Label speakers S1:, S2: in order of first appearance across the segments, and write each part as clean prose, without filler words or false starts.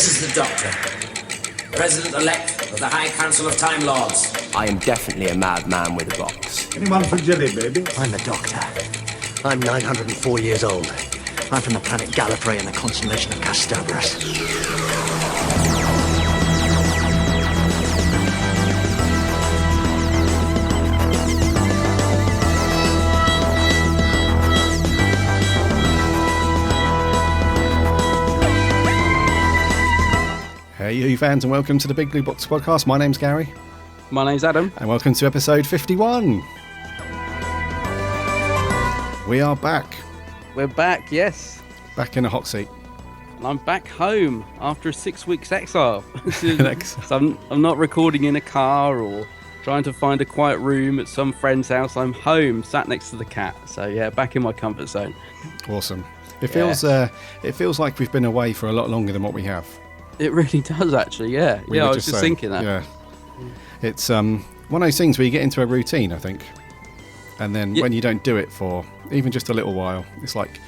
S1: This is the Doctor, President-elect of the High Council of Time Lords.
S2: I am definitely a madman with a box.
S3: Anyone for jelly, baby?
S4: I'm the Doctor. I'm 904 years old. I'm from the planet Gallifrey in the constellation of Castobrus.
S5: Hey you fans, and welcome to the Big Blue Box podcast. My name's Gary.
S6: My name's Adam.
S5: And welcome to episode 51. We are back.
S6: We're back, yes.
S5: Back in a hot seat.
S6: And I'm back home after a 6 weeks exile. So I'm not recording in a car or trying to find a quiet room at some friend's house. I'm home, sat next to the cat. So yeah, back in my comfort zone.
S5: Awesome. It feels like we've been away for a lot longer than what we have.
S6: It really does, actually, yeah. I was just thinking that.
S5: Yeah. It's one of those things where you get into a routine, I think. And then when you don't do it for even just a little while, it's like,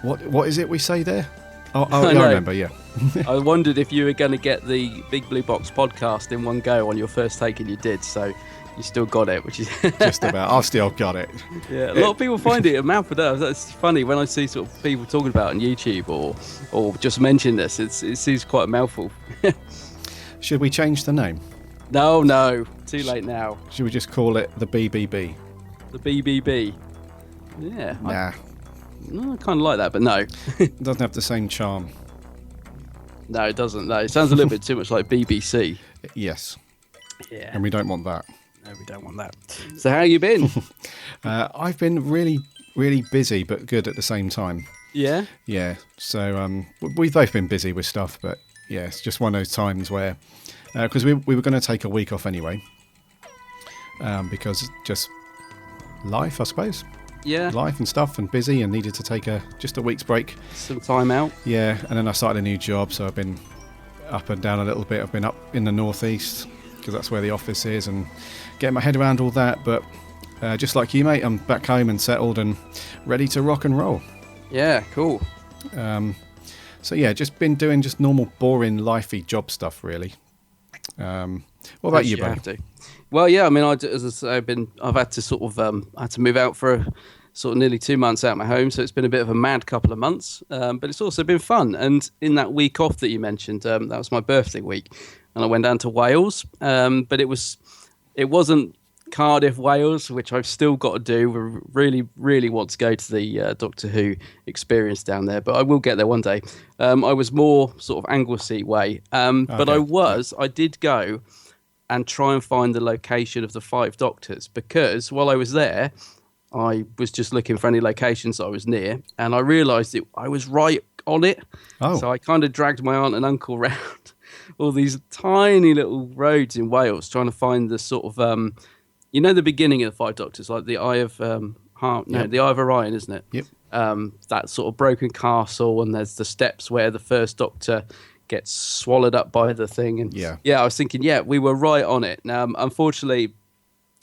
S5: what is it we say there? I remember, yeah.
S6: I wondered if you were going to get the Big Blue Box podcast in one go on your first take, and you did, so you still got it, which is...
S5: Just about. I've still got it.
S6: Yeah, a lot of people find it a mouthful. That's funny when I see sort of people talking about it on YouTube or just mention this. It seems quite a mouthful.
S5: Should we change the name?
S6: No, too late now.
S5: Should we just call it the BBB?
S6: The BBB. Yeah.
S5: Nah.
S6: I kind of like that, but no.
S5: It doesn't have the same charm.
S6: No, it doesn't. No, it sounds a little bit too much like BBC.
S5: Yes.
S6: Yeah.
S5: And we don't want that.
S6: No, we don't want that. So how you been?
S5: I've been really, really busy, but good at the same time.
S6: Yeah?
S5: Yeah. So we've both been busy with stuff, but yeah, it's just one of those times where, because we were going to take a week off anyway, because just life, I suppose.
S6: Yeah.
S5: Life and stuff, and busy, and needed to take just a week's break.
S6: Some time out.
S5: Yeah, and then I started a new job, so I've been up and down a little bit. I've been up in the northeast, because that's where the office is, and getting my head around all that. But just like you, mate, I'm back home and settled and ready to rock and roll.
S6: Yeah, cool.
S5: So yeah, just been doing just normal, boring, lifey job stuff, really. What about you, buddy?
S6: Well, yeah, I mean, as I say, I've had to sort of I had to move out for sort of nearly 2 months out of my home, so it's been a bit of a mad couple of months. But it's also been fun. And in that week off that you mentioned, that was my birthday week, and I went down to Wales. But it wasn't Cardiff, Wales, which I've still got to do. We really want to go to the Doctor Who experience down there, but I will get there one day. I was more sort of Anglesey way, but I did go and try and find the location of the 5 Doctors, because while I was there, I was just looking for any locations I was near, and I realised I was right on it. Oh. So I kind of dragged my aunt and uncle around all these tiny little roads in Wales, trying to find the sort of, the beginning of the 5 Doctors, like the Eye of the Eye of Orion, isn't it?
S5: Yep.
S6: That sort of broken castle, and there's the steps where the first Doctor gets swallowed up by the thing. And I was thinking, we were right on it. Now, unfortunately,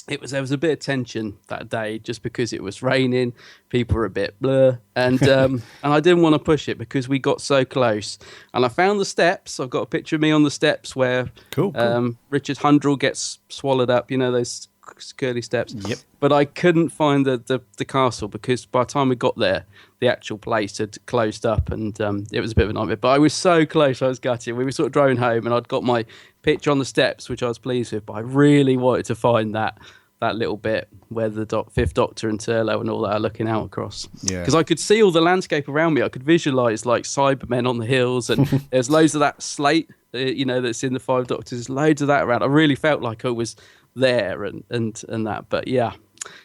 S6: there was a bit of tension that day just because it was raining. People were a bit blur, and and I didn't want to push it because we got so close. And I found the steps. I've got a picture of me on the steps where
S5: cool.
S6: Richard Hundrell gets swallowed up. You know, those curly steps.
S5: Yep.
S6: But I couldn't find the castle because by the time we got there, the actual place had closed up, and it was a bit of a nightmare. But I was so close, I was gutted. We were sort of driving home, and I'd got my picture on the steps, which I was pleased with. But I really wanted to find that little bit where the Fifth Doctor and Turlough and all that are looking out across. Yeah. Because I could see all the landscape around me. I could visualise like Cybermen on the hills, and there's loads of that slate, that's in the 5 Doctors. Loads of that around. I really felt like I was there and that. But yeah,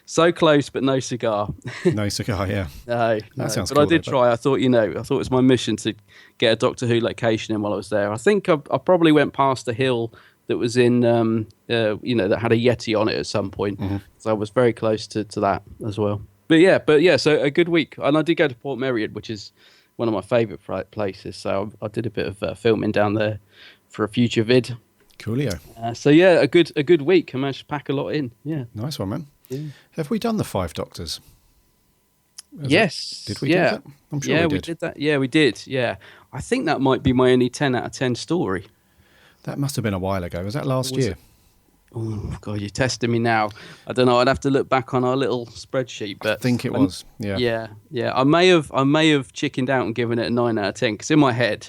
S6: so close, but no cigar.
S5: No cigar, yeah.
S6: No.
S5: Sounds
S6: but
S5: cool.
S6: I did try. I thought it was my mission to get a Doctor Who location in while I was there. I think I probably went past a hill that was in, that had a Yeti on it at some point. Mm-hmm. So I was very close to that as well. But yeah, so a good week. And I did go to Port Merion, which is one of my favourite places. So I did a bit of filming down there for a future vid.
S5: Coolio.
S6: So yeah, a good week. I managed to pack a lot in. Yeah.
S5: Nice one, man.
S6: Yeah.
S5: Have we done the 5 Doctors?
S6: Yes.
S5: Did we do that? I'm sure we did.
S6: We did that. Yeah, we did. Yeah. I think that might be my only 10 out of 10 story.
S5: That must have been a while ago. Was that last
S6: Was
S5: year?
S6: it? Oh God, you're testing me now. I don't know. I'd have to look back on our little spreadsheet, but
S5: I think it was. Yeah.
S6: Yeah. I may have chickened out and given it a 9 out of 10 because in my head,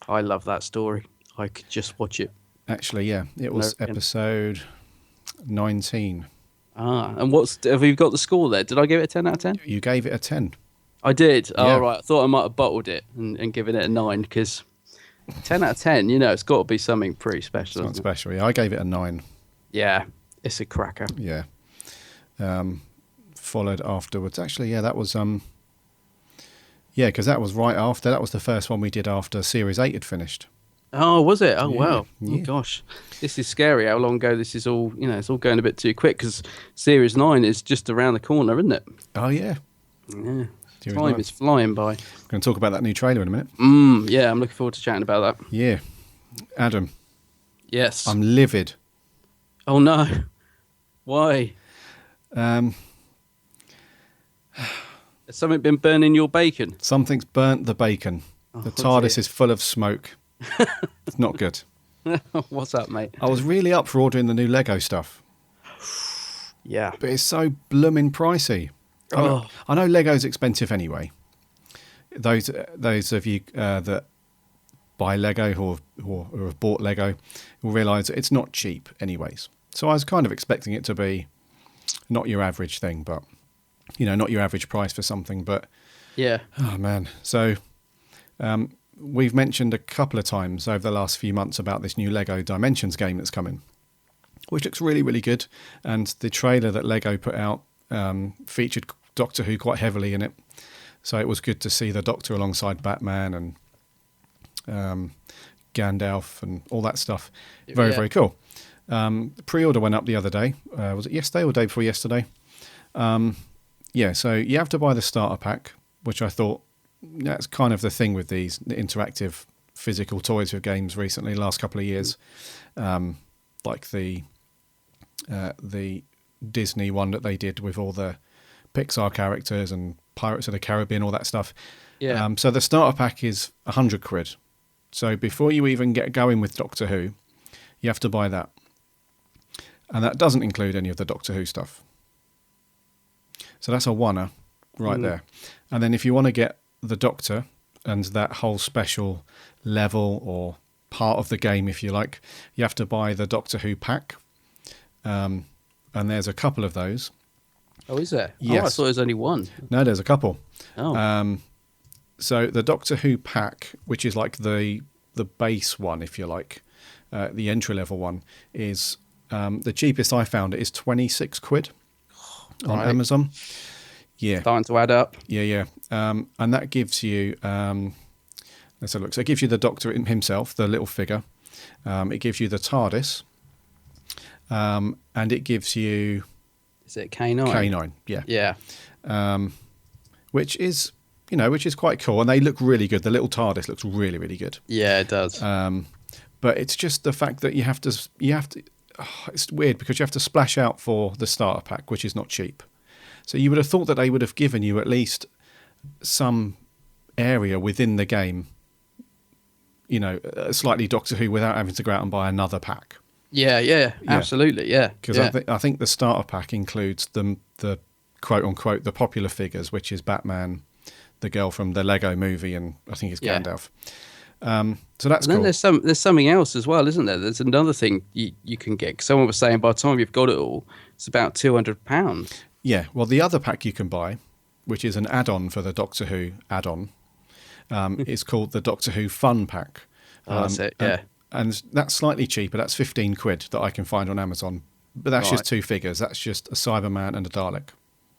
S6: I love that story. I could just watch it.
S5: Actually, yeah. It was
S6: No,
S5: episode 19.
S6: And have you got the score there? Did I give it a 10 out of 10?
S5: You gave it a 10.
S6: I did.
S5: Yeah.
S6: Oh, right. I thought I might have bottled it and given it a 9 because 10 out of 10, it's got to be something pretty special.
S5: Not special. Yeah, I gave it a 9.
S6: Yeah, it's a cracker.
S5: Yeah. Followed afterwards. Actually, yeah, that was because that was right after. That was the first one we did after Series 8 had finished.
S6: Oh, was it? Oh,
S5: Yeah,
S6: wow.
S5: yeah.
S6: Oh, gosh. This is scary how long ago this is all, it's all going a bit too quick because Series 9 is just around the corner, isn't it?
S5: Oh, yeah.
S6: Yeah.
S5: Series
S6: Time
S5: 9.
S6: is flying by.
S5: We're going to talk about that new trailer in a minute.
S6: Yeah, I'm looking forward to chatting about that.
S5: Yeah. Adam,
S6: Yes.
S5: I'm livid.
S6: Oh, no. Why?
S5: Um,
S6: Has something been burning your bacon?
S5: Something's burnt the bacon. The TARDIS is full of smoke. It's not good.
S6: What's up, mate?
S5: I was really up for ordering the new Lego stuff,
S6: Yeah.
S5: but it's so blooming pricey.
S6: Oh.
S5: I know Lego's expensive anyway. Those of you that buy Lego or have bought Lego will realise that it's not cheap anyways. So I was kind of expecting it to be not your average thing, but not your average price for something. But
S6: Yeah.
S5: oh man, so we've mentioned a couple of times over the last few months about this new Lego Dimensions game that's coming, which looks really, really good. And the trailer that Lego put out featured Doctor Who quite heavily in it. So it was good to see the Doctor alongside Batman and Gandalf and all that stuff. Very,
S6: Yeah.
S5: very cool. The pre-order went up the other day. Was it yesterday or the day before yesterday? So you have to buy the starter pack, which I thought that's kind of the thing with these interactive physical toys with games recently, last couple of years. Like the Disney one that they did with all the Pixar characters and Pirates of the Caribbean, all that stuff.
S6: Yeah.
S5: So the starter pack is 100 quid. So before you even get going with Doctor Who, you have to buy that. And that doesn't include any of the Doctor Who stuff. So that's a oneer right there. And then if you want to get the Doctor and that whole special level or part of the game, if you like, you have to buy the Doctor Who pack. And there's a couple of those.
S6: Oh, is there?
S5: Yes.
S6: Oh, I thought there was only one.
S5: No, there's a couple.
S6: Oh.
S5: So the Doctor Who pack, which is like the base one, if you like, the entry level one, is the cheapest I found it is 26 quid on Amazon. Yeah.
S6: Starting to add up.
S5: Yeah. And that gives you, let's have a look. So it gives you the Doctor himself, the little figure. It gives you the TARDIS. And it gives you
S6: Is it K9?
S5: K9. Yeah.
S6: Yeah.
S5: Which is quite cool. And they look really good. The little TARDIS looks really, really good.
S6: Yeah, it does.
S5: But it's just the fact that you have to. It's weird because you have to splash out for the starter pack, which is not cheap. So you would have thought that they would have given you at least some area within the game, slightly Doctor Who without having to go out and buy another pack.
S6: Yeah, absolutely, yeah.
S5: Because
S6: yeah.
S5: I think the starter pack includes the quote unquote the popular figures, which is Batman, the girl from the Lego movie, and I think it's Gandalf. So that's
S6: and
S5: cool.
S6: then there's something else as well, isn't there? There's another thing you can get. 'Cause someone was saying by the time you've got it all, it's about £200.
S5: Yeah, well, the other pack you can buy, which is an add-on for the Doctor Who add-on, is called the Doctor Who Fun Pack.
S6: That's it, yeah.
S5: And that's slightly cheaper. That's 15 quid that I can find on Amazon. But that's just two figures. That's just a Cyberman and a Dalek.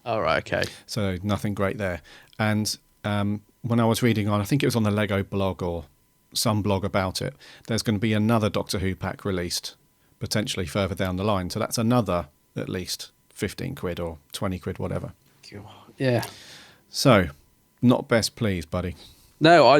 S6: All right, okay.
S5: So nothing great there. And when I was reading on, I think it was on the Lego blog or some blog about it, there's going to be another Doctor Who pack released, potentially further down the line. So that's another at least 15 quid or 20 quid, whatever.
S6: Yeah.
S5: So, not best pleased, buddy.
S6: No, I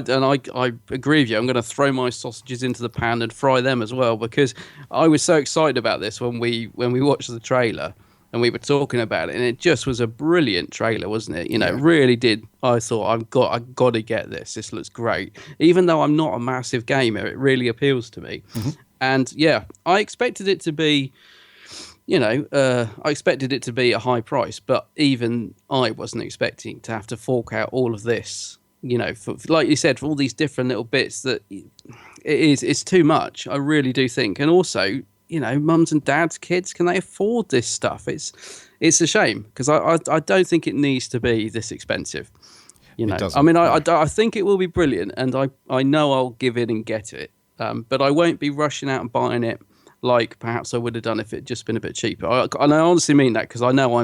S6: agree with you. I'm going to throw my sausages into the pan and fry them as well because I was so excited about this when we watched the trailer. and we were talking about it, and it just was a brilliant trailer, wasn't it? You know,
S5: Yeah.
S6: it really did. I thought I got to get this. This looks great. Even though I'm not a massive gamer, it really appeals to me. And yeah, I expected it to be, I expected it to be a high price, but even I wasn't expecting to have to fork out all of this. For, like you said, for all these different little bits that it's too much. I really do think, and also, mums and dads, kids, can they afford this stuff? It's a shame because I don't think it needs to be this expensive.
S5: doesn't,
S6: I mean,
S5: no.
S6: I think it will be brilliant, and I know I'll give in and get it, but I won't be rushing out and buying it like perhaps I would have done if it just been a bit cheaper. And I honestly mean that because I know what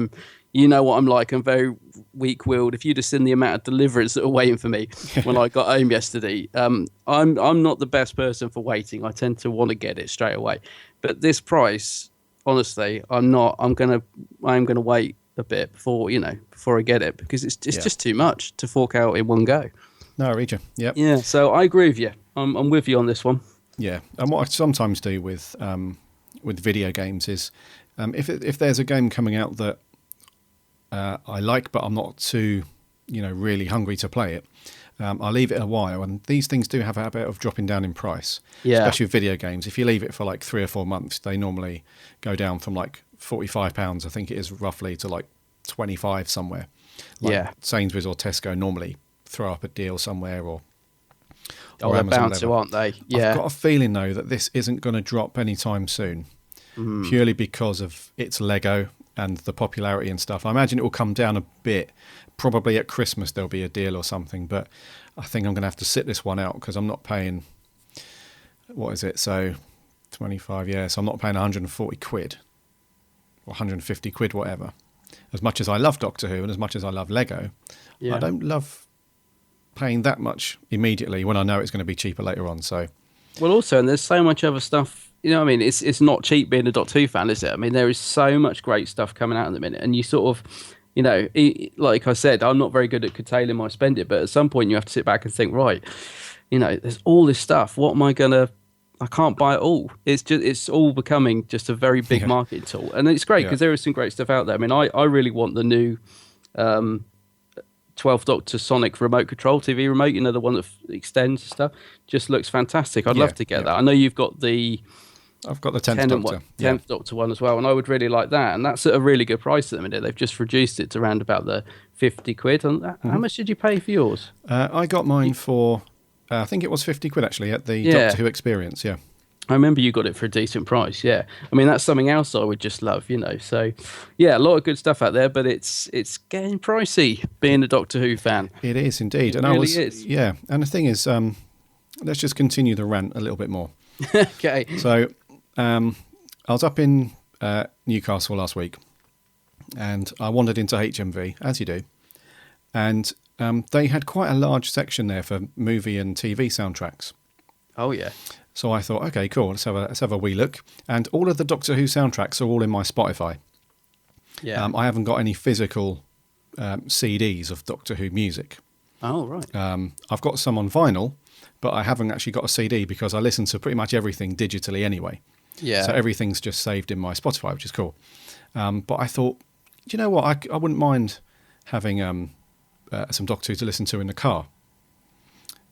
S6: I'm like. I'm very weak-willed. If you'd have seen the amount of deliverers that were waiting for me when I got home yesterday, I'm not the best person for waiting. I tend to want to get it straight away. But this price, honestly, I'm not. I'm gonna wait a bit before I get it because it's just too much to fork out in one go.
S5: No, I read you. Yep.
S6: Yeah. So I agree with you. I'm with you on this one.
S5: Yeah, and what I sometimes do with video games is if there's a game coming out that I like, but I'm not too, really hungry to play it, I'll leave it a while. And these things do have a habit of dropping down in price, especially with video games. If you leave it for like 3 or 4 months, they normally go down from like £45, I think it is roughly, to like 25 somewhere. Like Sainsbury's or Tesco normally throw up a deal somewhere, or
S6: they're bound to, aren't they? Yeah.
S5: I've got a feeling though that this isn't going to drop anytime soon, purely because of its Lego and the popularity and stuff. I imagine it will come down a bit. Probably at Christmas there'll be a deal or something, but I think I'm going to have to sit this one out because I'm not paying, what is it? So 25, yeah. So I'm not paying 140 quid or 150 quid, whatever. As much as I love Doctor Who and as much as I love Lego, I don't love paying that much immediately when I know it's going to be cheaper later on. So,
S6: well, also, and there's so much other stuff. I mean, it's not cheap being a Doctor Who fan, is it? I mean, there is so much great stuff coming out in the minute, and you sort of, like I said, I'm not very good at curtailing my spending, but at some point you have to sit back and think, right, there's all this stuff. What am I gonna? I can't buy it all. It's all becoming just a very big marketing tool, and it's great because there is some great stuff out there. I mean, I really want the new 12th Doctor Sonic remote control TV remote, the one that extends and stuff. Just looks fantastic. I'd love to get that. I know you've got
S5: I've got the 10th Doctor.
S6: 10th Doctor one as well, and I would really like that. And that's at a really good price at the minute. They've just reduced it to around about the 50 quid. And how much did you pay for yours?
S5: I got mine for, I think it was 50 quid actually at the Doctor Who Experience,
S6: I remember you got it for a decent price, I mean, that's something else I would just love, So, a lot of good stuff out there, but it's getting pricey being a Doctor Who fan.
S5: It is indeed.
S6: It really is.
S5: Yeah, and the thing is, let's just continue the rant a little bit more.
S6: Okay.
S5: So, I was up in Newcastle last week, and I wandered into HMV, as you do, and they had quite a large section there for movie and TV soundtracks.
S6: Oh, yeah.
S5: So I thought, okay, cool, let's have a wee look. And all of the Doctor Who soundtracks are all in my Spotify.
S6: Yeah.
S5: I haven't got any physical CDs of Doctor Who music.
S6: Oh, right.
S5: I've got some on vinyl, but I haven't actually got a CD because I listen to pretty much everything digitally anyway.
S6: Yeah.
S5: So everything's just saved in my Spotify, which is cool. But I thought, do you know what? I wouldn't mind having some Doctor Who to listen to in the car.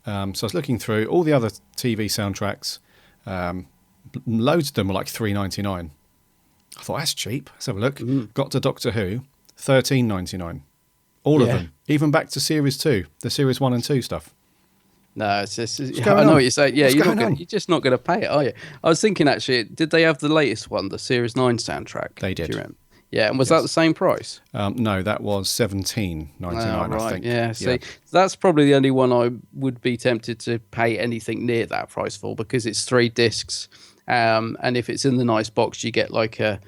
S5: So I was looking through all the other TV soundtracks. Loads of them were like $3.99. I thought, that's cheap. Let's have a look. Got to Doctor Who, $13.99. All of them, even back to Series 2, the Series 1 and 2 stuff.
S6: No, it's just, I know what you're saying. Yeah, you're just not going to pay it, are you? I was thinking, actually, did they have the latest one, the Series 9 soundtrack?
S5: They did.
S6: Do you remember? Yeah, and was that the same price?
S5: No, that was $17.99, I think.
S6: Yeah, see, that's probably the only one I would be tempted to pay anything near that price for because it's 3 discs. And if it's in the nice box, you get like a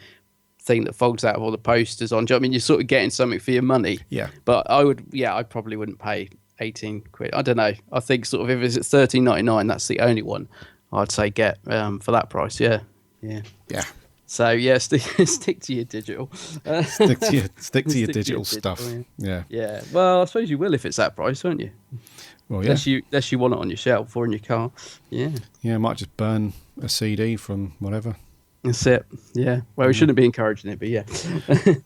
S6: thing that folds out of all the posters on. Do you know what I mean? You're sort of getting something for your money. Yeah. But I probably wouldn't pay 18 quid. I don't know. I think sort of if it's at $13.99, that's the only one I'd say get for that price. Yeah. So stick to your digital.
S5: Stick to your digital stuff.
S6: Yeah. Well, I suppose you will if it's that price, won't you?
S5: Well, yeah.
S6: Unless you want it on your shelf or in your car. Yeah.
S5: Yeah, I might just burn a CD from whatever.
S6: That's it. Yeah. Well, we shouldn't be encouraging it, but yeah.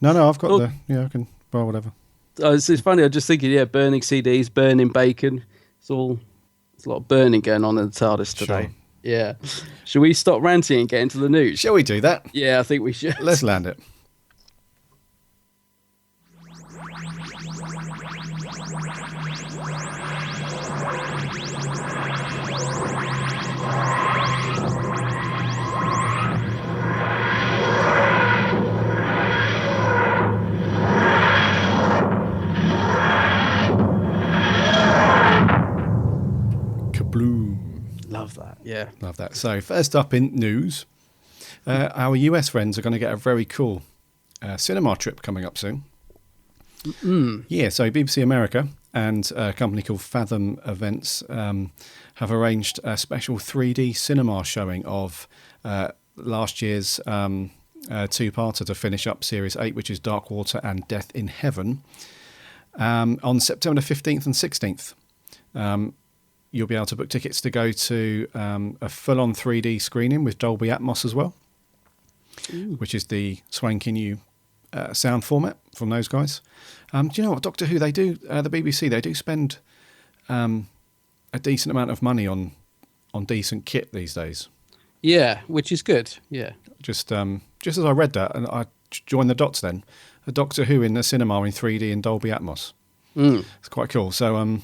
S5: No, I've got
S6: Well-
S5: I can buy whatever.
S6: It's funny. I was just thinking, yeah, burning CDs, burning bacon. It's a lot of burning going on in the TARDIS today.
S5: Sure.
S6: Yeah. Should we stop ranting and get into the news?
S5: Shall we do that?
S6: Yeah, I think we should.
S5: Let's land it. Kabloom.
S6: Love that. Yeah.
S5: Love that. So first up in news, our US friends are going to get a very cool cinema trip coming up soon. Yeah, so BBC America and a company called Fathom Events have arranged a special 3D cinema showing of last year's two-parter to finish up Series 8, which is Dark Water and Death in Heaven, on September 15th and 16th. You'll be able to book tickets to go to a full-on 3D screening with Dolby Atmos as well, which is the swanky new sound format from those guys. Do you know what, Doctor Who, they do, the BBC, they do spend a decent amount of money on decent kit these days.
S6: Yeah, which is good. Yeah.
S5: Just as I read that, and I joined the dots then, a Doctor Who in the cinema in 3D and Dolby Atmos. It's quite cool. So,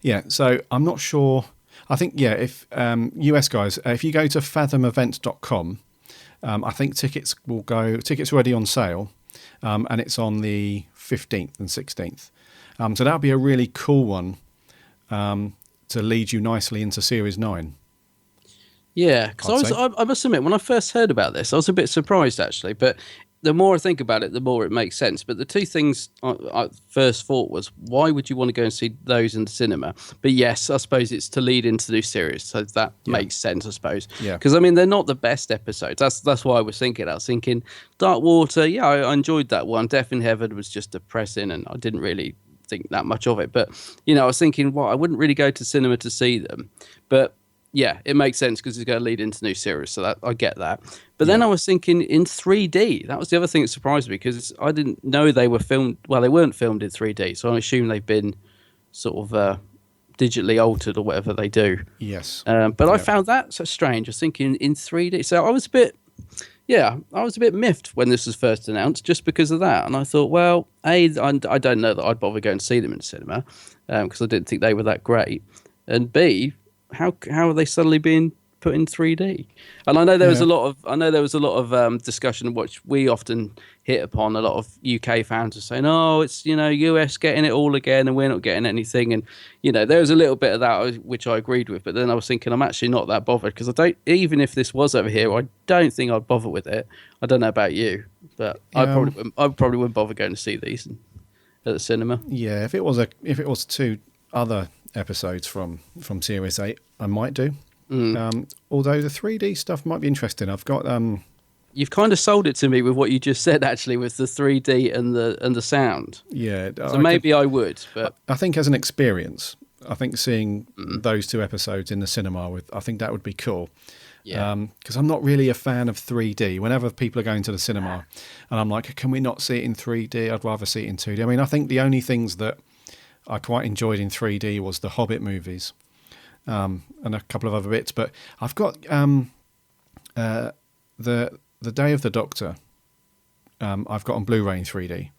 S5: yeah, so I'm not sure. I think, yeah, if US guys, if you go to fathomevents.com, I think tickets are already on sale, and it's on the 15th and 16th. So that'll be a really cool one to lead you nicely into Series 9.
S6: Yeah, because I must admit, when I first heard about this, I was a bit surprised actually. But the more I think about it, the more it makes sense. But the two things I first thought was, why would you want to go and see those in the cinema? But yes, I suppose it's to lead into the new series, so that makes sense, I suppose.
S5: Yeah.
S6: Because I mean, they're not the best episodes. That's why I was thinking. I was thinking Dark Water. Yeah, I enjoyed that one. Death in Heaven was just depressing, and I didn't really think that much of it. But you know, I was thinking, well, I wouldn't really go to cinema to see them, but yeah, it makes sense because it's going to lead into new series, so that I get that. But then I was thinking in 3D. That was the other thing that surprised me because I didn't know they were filmed. Well, they weren't filmed in 3D, so I assume they've been sort of digitally altered or whatever they do.
S5: Yes.
S6: But I found that so strange. I was thinking in 3D, so I was a bit miffed when this was first announced, just because of that. And I thought, well, I don't know that I'd bother going to see them in the cinema because I didn't think they were that great, and B, how are they suddenly being put in 3D? And I know there was a lot of discussion, which we often hit upon. A lot of UK fans are saying, "Oh, it's US getting it all again, and we're not getting anything." And there was a little bit of that which I agreed with. But then I was thinking, I'm actually not that bothered because I don't. Even if this was over here, I don't think I'd bother with it. I don't know about you, but I probably wouldn't bother going to see these at the cinema.
S5: Yeah, if it was two other episodes from Series 8, I might do. Although the 3D stuff might be interesting. I've got
S6: You've kind of sold it to me with what you just said, actually, with the 3D and the sound.
S5: Yeah,
S6: so maybe I would, but
S5: I think as an experience, I think seeing those two episodes in the cinema I think that would be cool.
S6: Yeah.
S5: Because I'm not really a fan of 3D. Whenever people are going to the cinema, and I'm like, can we not see it in 3D? I'd rather see it in 2D. I mean, I think the only things that I quite enjoyed in 3D was the Hobbit movies, and a couple of other bits. But I've got the Day of the Doctor. I've got on Blu-ray in 3D,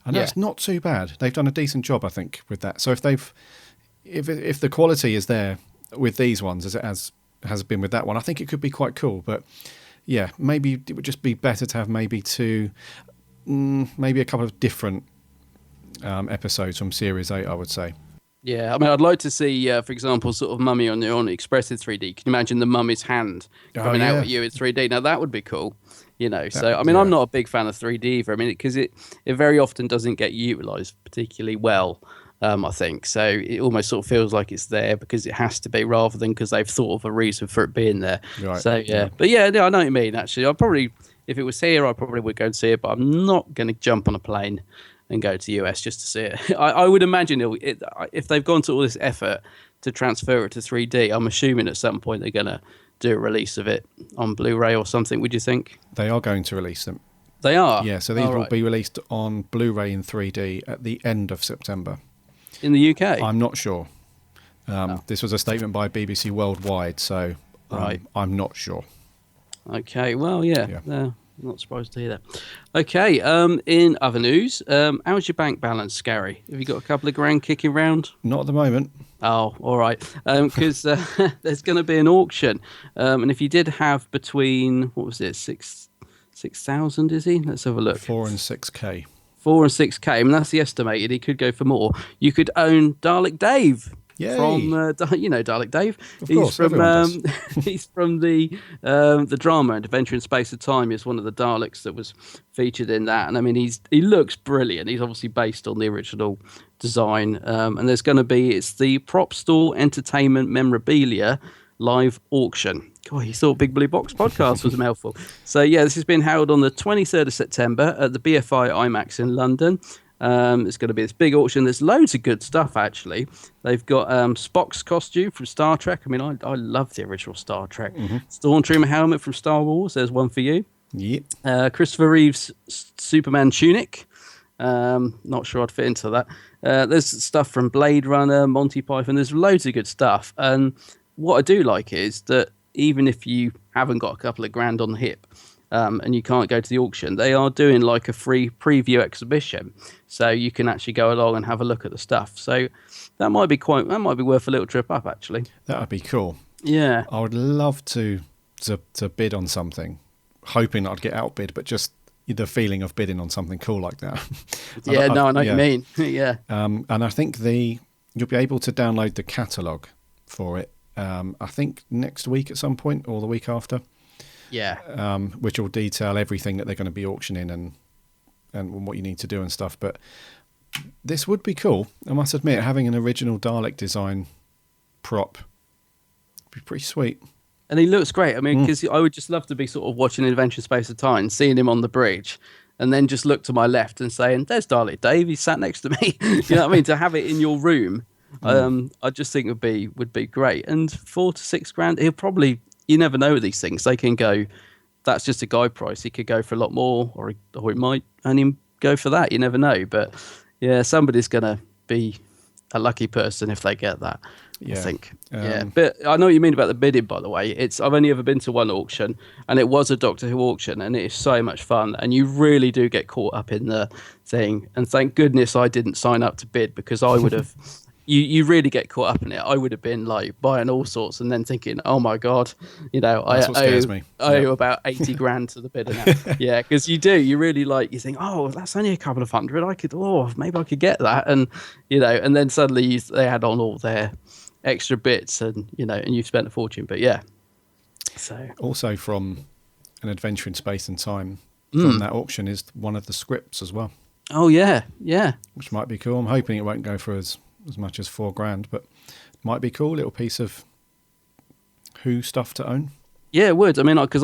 S5: and that's not too bad. They've done a decent job, I think, with that. So if the quality is there with these ones as it has been with that one, I think it could be quite cool. But yeah, maybe it would just be better to have maybe a couple of different episodes from Series 8, I would say.
S6: Yeah, I mean, I'd like to see, for example, sort of Mummy on the Orient Express in 3D. Can you imagine the mummy's hand coming out at you in 3D? Now, that would be cool, So, I mean, I'm not a big fan of 3D either. I mean, because it very often doesn't get utilised particularly well, I think. So it almost sort of feels like it's there because it has to be rather than because they've thought of a reason for it being there.
S5: Right.
S6: So, yeah. But, yeah, no, I know what you mean, actually. If it was here, I probably would go and see it, but I'm not going to jump on a plane and go to the US just to see it. I would imagine if they've gone to all this effort to transfer it to 3D, I'm assuming at some point they're going to do a release of it on Blu-ray or something. Would you think?
S5: They are going to release them.
S6: They are?
S5: Yeah, so these
S6: Oh,
S5: will
S6: right.
S5: be released on Blu-ray in 3D at the end of September.
S6: In the UK?
S5: I'm not sure. This was a statement by BBC Worldwide, so
S6: Right.
S5: I'm not sure.
S6: Okay, well, yeah.
S5: Yeah.
S6: I'm not surprised to hear that. Okay, in other news, how's your bank balance, Scary? Have you got a couple of grand kicking round?
S5: Not at the moment.
S6: Oh, all right. Because there's going to be an auction. And if you did have between, what was it, 6,000, is he? Let's have a look.
S5: 4 and 6K.
S6: 4 and 6K. I mean, that's the estimated. He could go for more. You could own Dalek Dave.
S5: Yay.
S6: From you know Dalek Dave.
S5: Of course, everyone does.
S6: He's from the drama and Adventure in Space and Time. He's one of the Daleks that was featured in that, and I mean he looks brilliant. He's obviously based on the original design, and there's going to be it's the Prop Store Entertainment Memorabilia live auction. God, you thought Big Blue Box podcast was a mouthful. So yeah, this has been held on the 23rd of September at the BFI IMAX in London. It's going to be this big auction. There's loads of good stuff, actually. They've got Spock's costume from Star Trek. I mean, I love the original Star Trek. Stormtrooper helmet from Star Wars. There's one for you.
S5: Yep.
S6: Christopher Reeve's Superman tunic. Not sure I'd fit into that. There's stuff from Blade Runner, Monty Python. There's loads of good stuff. And what I do like is that even if you haven't got a couple of grand on the hip, and you can't go to the auction, they are doing like a free preview exhibition, so you can actually go along and have a look at the stuff. So that might be worth a little trip up, actually.
S5: That would be cool.
S6: Yeah.
S5: I would love to bid on something, hoping I'd get outbid, but just the feeling of bidding on something cool like that.
S6: Yeah, I know what you mean. Yeah.
S5: And I think you'll be able to download the catalogue for it. I think next week at some point or the week after.
S6: Yeah.
S5: Which will detail everything that they're going to be auctioning and what you need to do and stuff. But this would be cool. I must admit, having an original Dalek design prop would be pretty sweet.
S6: And he looks great. I mean, because I would just love to be sort of watching Adventure Space of Time, seeing him on the bridge, and then just look to my left and saying, "There's Dalek Dave. He's sat next to me." You know what I mean? To have it in your room, I just think would be great. And 4 to 6 grand, he'll probably. You never know with these things. They can go, that's just a guide price. He could go for a lot more, or he might only go for that. You never know. But yeah, somebody's going to be a lucky person if they get that, I think. Yeah. But I know what you mean about the bidding, by the way. I've only ever been to one auction, and it was a Doctor Who auction, and it is so much fun. And you really do get caught up in the thing. And thank goodness I didn't sign up to bid, because I would have... You really get caught up in it. I would have been like buying all sorts and then thinking, oh my God, you know, I owe about 80 grand to the bidder now. Yeah, because you do. You really you think, oh, that's only a couple of hundred. Maybe I could get that. And, you know, and then suddenly they add on all their extra bits and, you know, and you've spent a fortune. But yeah. So
S5: also from An Adventure in Space and Time, from that auction is one of the scripts as well.
S6: Oh, yeah. Yeah.
S5: Which might be cool. I'm hoping it won't go for as much as 4 grand, but might be cool little piece of Who stuff to own.
S6: Yeah, it would. I mean, because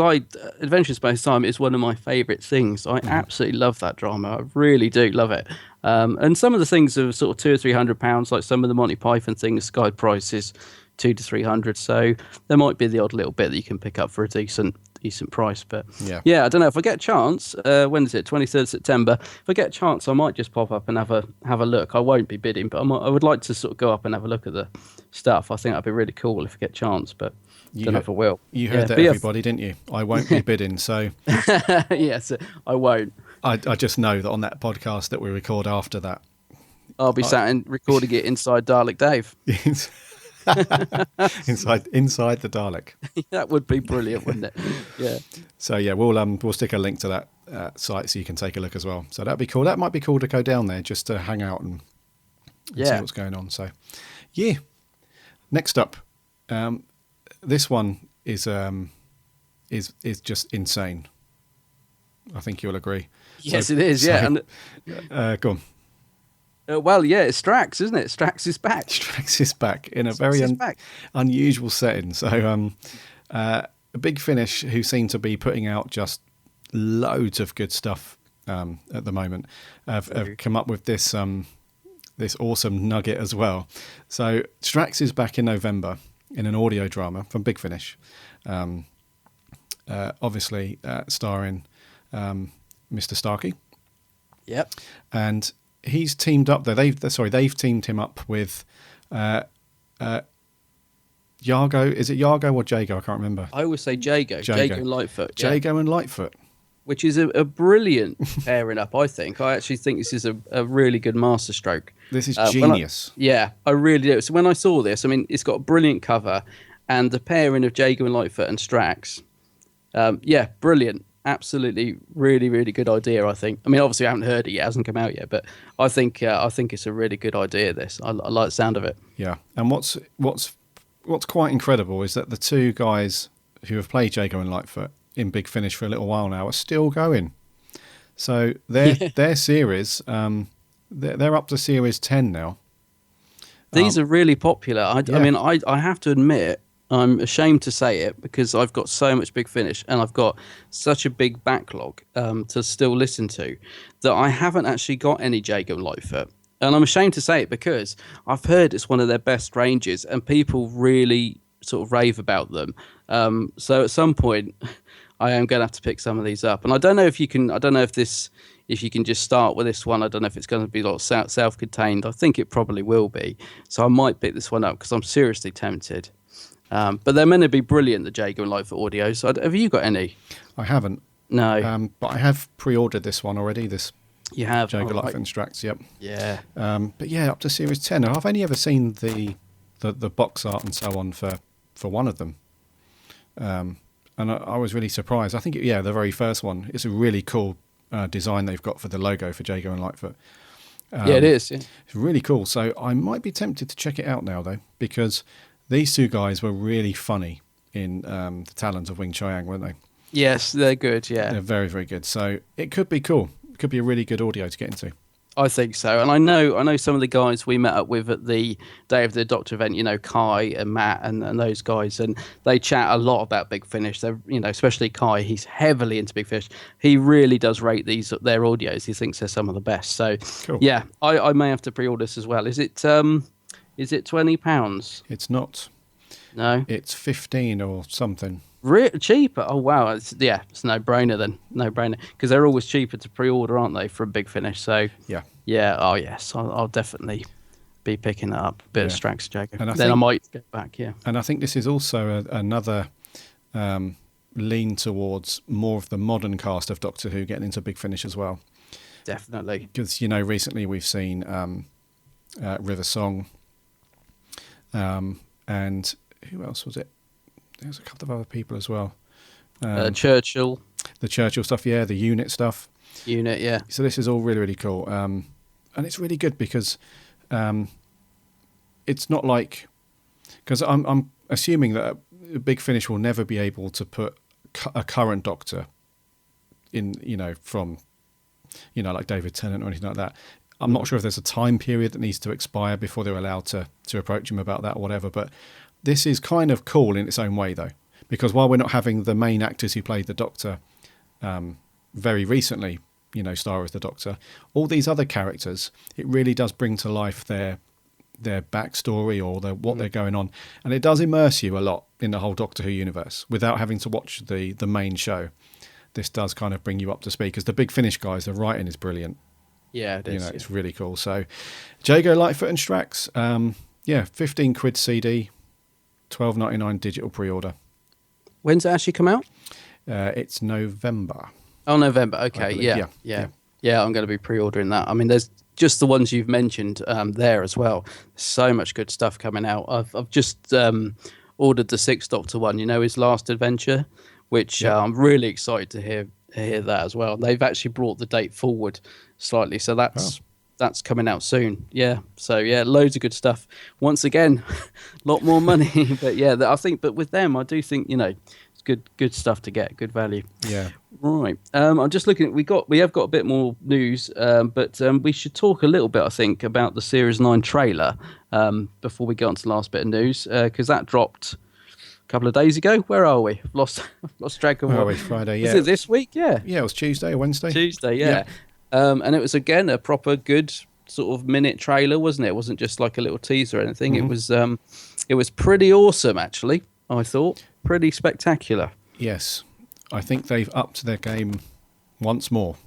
S6: Adventure Space Time is one of my favourite things. I absolutely love that drama. I really do love it. And some of the things are sort of £200 or £300, like some of the Monty Python things, guide prices £200 to £300. So there might be the odd little bit that you can pick up for a decent price. But yeah, I don't know, if I get a chance, when is it, 23rd September, if I get a chance I might just pop up and have a look. I won't be bidding, but I would like to sort of go up and have a look at the stuff. I think that'd be really cool if I get a chance, but don't know if I will.
S5: You heard that, everybody, didn't you? I won't be bidding, so
S6: yes, I won't.
S5: I just know that on that podcast that we record after that,
S6: I'll be sat and recording it inside Dalek Dave.
S5: inside the Dalek.
S6: That would be brilliant, wouldn't it? Yeah.
S5: So yeah, we'll stick a link to that site so you can take a look as well. So that'd be cool. That might be cool to go down there just to hang out and see what's going on. So yeah. Next up, this one is just insane. I think you'll agree.
S6: Yes, it is. Yeah.
S5: Go on.
S6: Well, yeah, it's Strax, isn't it? Strax is back.
S5: Strax is back in a very unusual setting. So, a Big Finish, who seem to be putting out just loads of good stuff at the moment have come up with this this awesome nugget as well. So Strax is back in November in an audio drama from Big Finish, obviously starring Mr. Starkey.
S6: Yep.
S5: And he's teamed up there. They've teamed him up with Yargo. Is it Yargo or Jago? I can't remember.
S6: I always say Jago and Lightfoot. Yeah.
S5: Jago and Lightfoot.
S6: Which is a brilliant pairing up, I think. I actually think this is a really good masterstroke.
S5: This is genius.
S6: I really do. So when I saw this, I mean, it's got a brilliant cover, and the pairing of Jago and Lightfoot and Strax, brilliant. Absolutely, really, really good idea, I think. I mean, obviously I haven't heard it yet, it hasn't come out yet, but I think it's a really good idea, this. I like the sound of it. Yeah,
S5: and what's quite incredible is that the two guys who have played Jago and Lightfoot in Big Finish for a little while now are still going. So their series, they're up to series 10 now.
S6: These are really popular. I mean, I have to admit, I'm ashamed to say it because I've got so much Big Finish and I've got such a big backlog to still listen to that I haven't actually got any Jago and Lightfoot. And I'm ashamed to say it because I've heard it's one of their best ranges and people really sort of rave about them. So at some point, I am going to have to pick some of these up. And I don't know if you can. I don't know if you can just start with this one. I don't know if it's going to be like self-contained. I think it probably will be. So I might pick this one up because I'm seriously tempted. But they're meant to be brilliant, the Jago and Lightfoot audios. Have you got any?
S5: I haven't.
S6: No.
S5: But I have pre-ordered this one already. This.
S6: You have
S5: Jago Lightfoot and Strax. Yep.
S6: Yeah.
S5: But yeah, up to series 10. I've only ever seen the box art and so on for one of them. And I was really surprised. I think, the very first one, it's a really cool design they've got for the logo for Jago and Lightfoot.
S6: It is. Yeah.
S5: It's really cool. So I might be tempted to check it out now, though, because these two guys were really funny in The Talons of Wing Chiang, weren't they?
S6: Yes, they're good, yeah.
S5: They're very, very good. So it could be cool. It could be a really good audio to get into.
S6: I think so, and I know some of the guys we met up with at the Day of the Doctor event. You know, Kai and Matt and those guys, and they chat a lot about Big Finish. They're, especially Kai. He's heavily into Big Finish. He really does rate their audios. He thinks they're some of the best. So,
S5: cool.
S6: Yeah, I may have to pre-order this as well. Is it £20?
S5: It's not.
S6: No,
S5: it's 15 or something.
S6: Cheaper? Oh wow! It's a no-brainer then. No-brainer because they're always cheaper to pre-order, aren't they, from Big Finish? So yeah. Oh yes, I'll definitely be picking that up. Bit of Strax Jago, and then I might get back. Yeah,
S5: and I think this is also another lean towards more of the modern cast of Doctor Who getting into Big Finish as well.
S6: Definitely,
S5: because recently we've seen River Song, and who else was it? There's a couple of other people as well.
S6: Churchill.
S5: The Churchill stuff, yeah. The Unit stuff.
S6: Unit, yeah.
S5: So this is all really, really cool. And it's really good because it's not like... Because I'm assuming that Big Finish will never be able to put a current Doctor in, from, like David Tennant or anything like that. I'm not sure if there's a time period that needs to expire before they're allowed to approach him about that or whatever, but... This is kind of cool in its own way, though, because while we're not having the main actors who played the Doctor very recently, star as the Doctor, all these other characters, it really does bring to life their backstory or what they're going on. And it does immerse you a lot in the whole Doctor Who universe without having to watch the main show. This does kind of bring you up to speed because the Big Finish guys, the writing is brilliant.
S6: Yeah, it is.
S5: It's really cool. So, Jago, Lightfoot and Strax, £15 CD. $12.99 digital pre-order.
S6: When's it actually come out?
S5: It's November.
S6: Oh, November. Okay, yeah. I'm going to be pre-ordering that. I mean, there's just the ones you've mentioned there as well. So much good stuff coming out. I've just ordered the Sixth Doctor one. His last adventure, which I'm really excited to hear that as well. They've actually brought the date forward slightly, so that's coming out soon. Yeah. So yeah, loads of good stuff. Once again, a lot more money, but yeah, I think. But with them, I do think it's good stuff to get, good value.
S5: Yeah.
S6: Right. I'm just looking. We have got a bit more news, but we should talk a little bit, I think, about the Series 9 trailer before we get on to the last bit of news, because that dropped a couple of days ago. Where are we? I've lost track of
S5: Where are
S6: what.
S5: we? Friday, yeah.
S6: Was it this week? Yeah.
S5: Yeah, it was Tuesday or Wednesday.
S6: Tuesday, yeah. And it was, again, a proper good sort of minute trailer, wasn't it? It wasn't just like a little teaser or anything. It was pretty awesome, actually, I thought. Pretty spectacular.
S5: Yes. I think they've upped their game once more.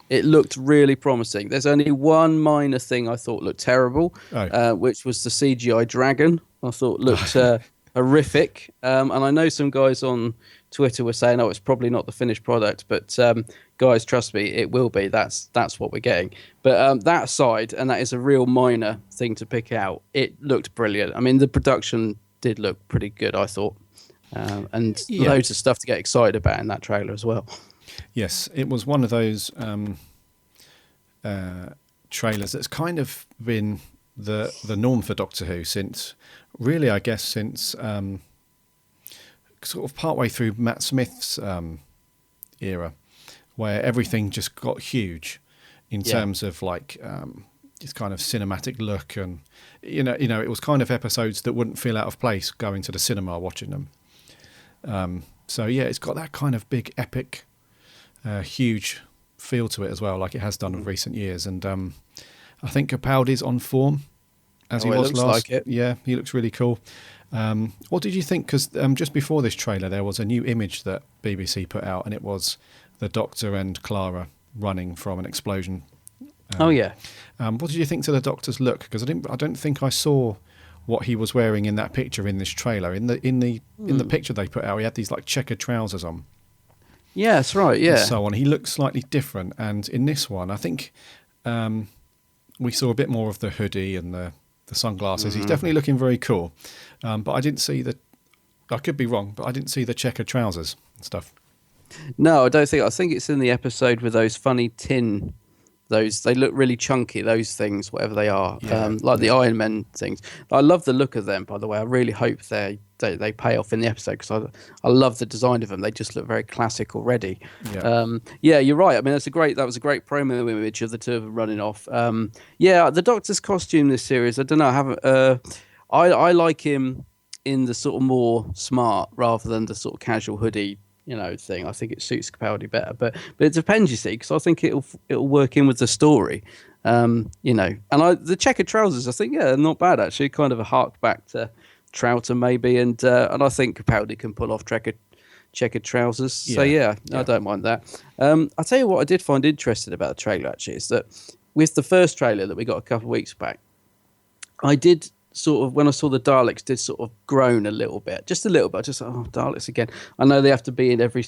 S6: It looked really promising. There's only one minor thing I thought looked terrible,
S5: Oh.
S6: which was the CGI dragon. I thought looked horrific. And I know some guys on Twitter were saying, "Oh, it's probably not the finished product," but guys, trust me, it will be. That's what we're getting. But that aside, and that is a real minor thing to pick out, it looked brilliant. I mean, the production did look pretty good, I thought, and loads of stuff to get excited about in that trailer as well.
S5: Yes, it was one of those trailers that's kind of been the norm for Doctor Who since, really, I guess, since sort of partway through Matt Smith's era, where everything just got huge in terms of like this kind of cinematic look, and you know, it was kind of episodes that wouldn't feel out of place going to the cinema watching them. So yeah, it's got that kind of big epic. Huge feel to it as well, like it has done in recent years, and I think Capaldi's on form as he was
S6: looks
S5: last.
S6: like it.
S5: Yeah, he looks really cool. What did you think? Because just before this trailer, there was a new image that BBC put out, and it was the Doctor and Clara running from an explosion.
S6: Oh yeah.
S5: What did you think to the Doctor's look? Because I don't think I saw what he was wearing in that picture in this trailer. In the picture they put out, he had these like checkered trousers on.
S6: Yeah, that's right. Yeah.
S5: And so on. He looks slightly different, and in this one, I think we saw a bit more of the hoodie and the sunglasses. He's definitely looking very cool, but I didn't see the. I could be wrong, but I didn't see the checkered trousers and stuff.
S6: No, I don't think. I think it's in the episode with those funny tin. They look really chunky. Those things, whatever they are, like the Iron Man things. I love the look of them. By the way, I really hope they pay off in the episode because I love the design of them. They just look very classic already. Yeah, you're right. I mean, that was a great promo image of the two of them running off. The Doctor's costume this series. I don't know. I like him in the sort of more smart rather than the sort of casual hoodie. Thing. I think it suits Capaldi better, but it depends, you see, because I think it'll work in with the story, And the checkered trousers, I think, not bad actually. Kind of a hark back to Troughton maybe, and I think Capaldi can pull off checkered trousers. So I don't mind that. I'll tell you what I did find interesting about the trailer actually is that with the first trailer that we got a couple of weeks back, I did sort of, when I saw the Daleks, did sort of groan a little bit, just a little bit. Just Daleks again. I know they have to be in every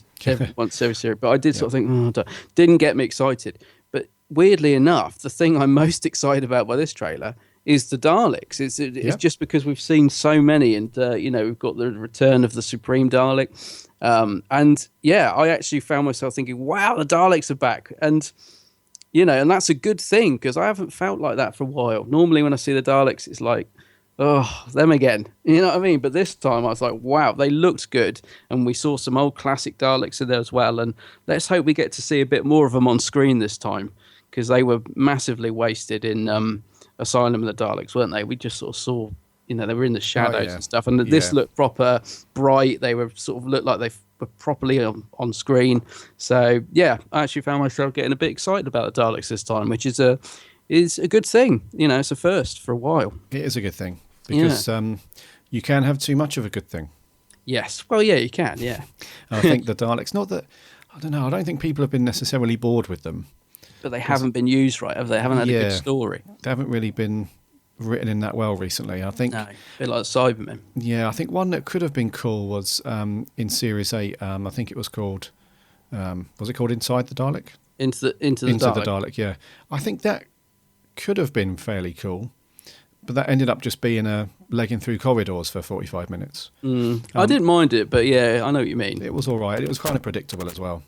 S6: once every series, but I did sort of think, didn't get me excited. But weirdly enough, the thing I'm most excited about by this trailer is the Daleks. It's just because we've seen so many, and we've got the return of the Supreme Dalek, and I actually found myself thinking, wow, the Daleks are back, and and that's a good thing because I haven't felt like that for a while. Normally, when I see the Daleks, it's like, oh, them again. You know what I mean? But this time I was like, wow, they looked good. And we saw some old classic Daleks in there as well. And let's hope we get to see a bit more of them on screen this time because they were massively wasted in Asylum of the Daleks, weren't they? We just sort of saw, they were in the shadows and stuff. And this looked proper bright. They were sort of looked like they were properly on screen. So, I actually found myself getting a bit excited about the Daleks this time, which is a good thing. It's a first for a while.
S5: It is a good thing. Because you can have too much of a good thing.
S6: Yes. Well, you can, yeah.
S5: I think the Daleks, not that, I don't know, I don't think people have been necessarily bored with them.
S6: But they haven't been used right, have they? Haven't had a good story.
S5: They haven't really been written in that well recently. I think.
S6: No, a bit like Cybermen.
S5: Yeah, I think one that could have been cool was in Series 8, I think it was called, was it called Inside the Dalek?
S6: Into the Dalek,
S5: yeah. I think that could have been fairly cool. But that ended up just being a legging through corridors for 45 minutes.
S6: I didn't mind it, but I know what you mean.
S5: It was all right. It was kind of predictable as well.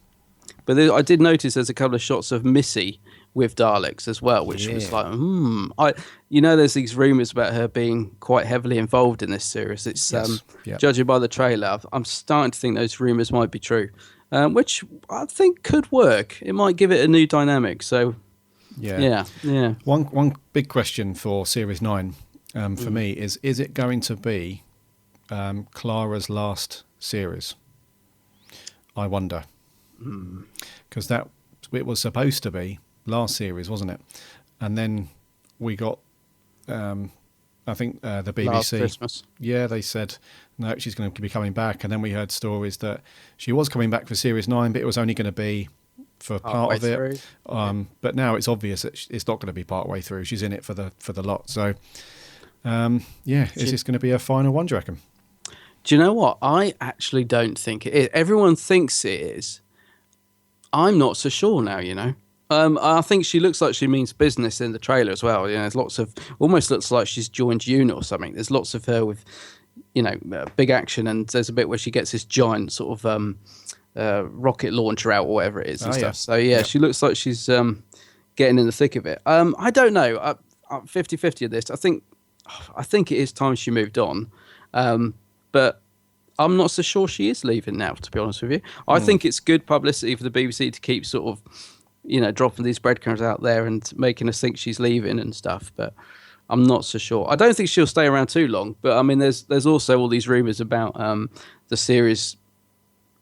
S6: But I did notice there's a couple of shots of Missy with Daleks as well, which was like, there's these rumours about her being quite heavily involved in this series. It's judging by the trailer, I'm starting to think those rumours might be true, which I think could work. It might give it a new dynamic. So. Yeah.
S5: One big question for Series 9 for me is it going to be Clara's last series? I wonder. Because that it was supposed to be last series, wasn't it? And then we got, I think the BBC.
S6: Last Christmas.
S5: Yeah, they said no, she's going to be coming back, and then we heard stories that she was coming back for series 9, but it was only going to be for part of it. But now it's obvious that it's not going to be part way through. She's in it for the lot. So, is this going to be a final one, do you reckon?
S6: Do you know what? I actually don't think it is. Everyone thinks it is. I'm not so sure now, you know. I think she looks like she means business in the trailer as well. You know, there's lots of, almost looks like she's joined UNIT or something. There's lots of her with, you know, big action, and there's a bit where she gets this giant sort of rocket launcher out or whatever it is and stuff.
S5: Yeah.
S6: So yeah, she looks like she's getting in the thick of it. I don't know. 50-50 of this. I think it is time she moved on, but I'm not so sure she is leaving now, to be honest with you. I think it's good publicity for the BBC to keep sort of, you know, dropping these breadcrumbs out there and making us think she's leaving and stuff, but I'm not so sure. I don't think she'll stay around too long, but I mean, there's also all these rumours about the series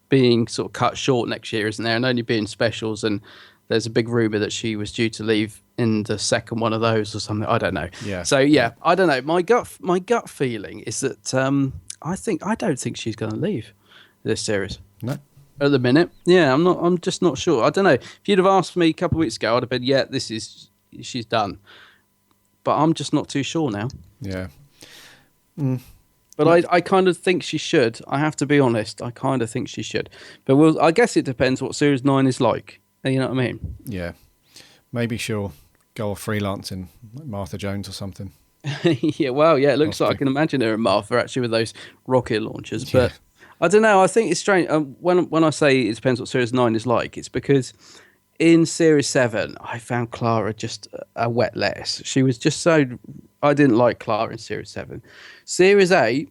S6: being sort of cut short next year, isn't there, and only being specials, and there's a big rumour that she was due to leave in the second one of those or something. I don't know.
S5: Yeah.
S6: So yeah, I don't know. My gut feeling is that I don't think she's going to leave this series.
S5: No.
S6: At the minute, yeah, I'm just not sure. I don't know. If you'd have asked me a couple of weeks ago, I'd have been, yeah, she's done. But I'm just not too sure now.
S5: Yeah.
S6: But I kind of think she should. I have to be honest. I kind of think she should. But I guess it depends what Series 9 is like. You know what I mean?
S5: Yeah. Maybe she'll go off freelancing, like Martha Jones or something.
S6: Yeah, well, yeah, it looks like I can imagine her and Martha actually with those rocket launchers. But I don't know. I think it's strange. When I say it depends what Series 9 is like, it's because in Series 7, I found Clara just a wet lettuce. She was just so... I didn't like Clara in Series 7. Series 8,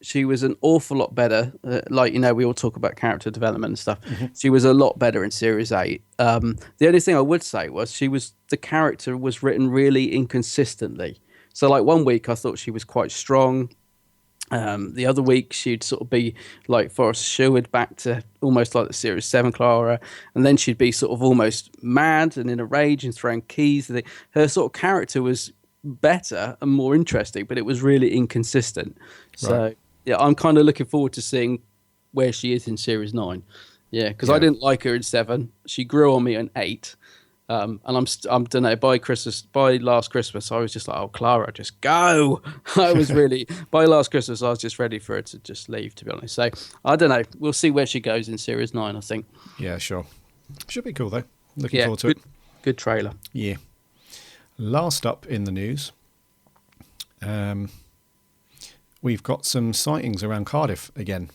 S6: she was an awful lot better. Like, you know, we all talk about character development and stuff. Mm-hmm. She was a lot better in Series 8. The only thing I would say was the character was written really inconsistently. So, like, one week I thought she was quite strong. The other week she'd sort of be like Forrest Sherwood back to almost like the Series 7 Clara, and then she'd be sort of almost mad and in a rage and throwing keys. Her sort of character was better and more interesting, but it was really inconsistent. So yeah, I'm kind of looking forward to seeing where she is in Series 9. Yeah, because I didn't like her in 7. She grew on me in 8. And I'm don't know, by last Christmas I was just like, oh, Clara, just go. I was really, by last Christmas I was just ready for her to just leave, to be honest. So I don't know, we'll see where she goes in Series 9, I think.
S5: Yeah, sure. Should be cool though. Looking forward to it.
S6: Good trailer.
S5: Yeah. Last up in the news, we've got some sightings around Cardiff again.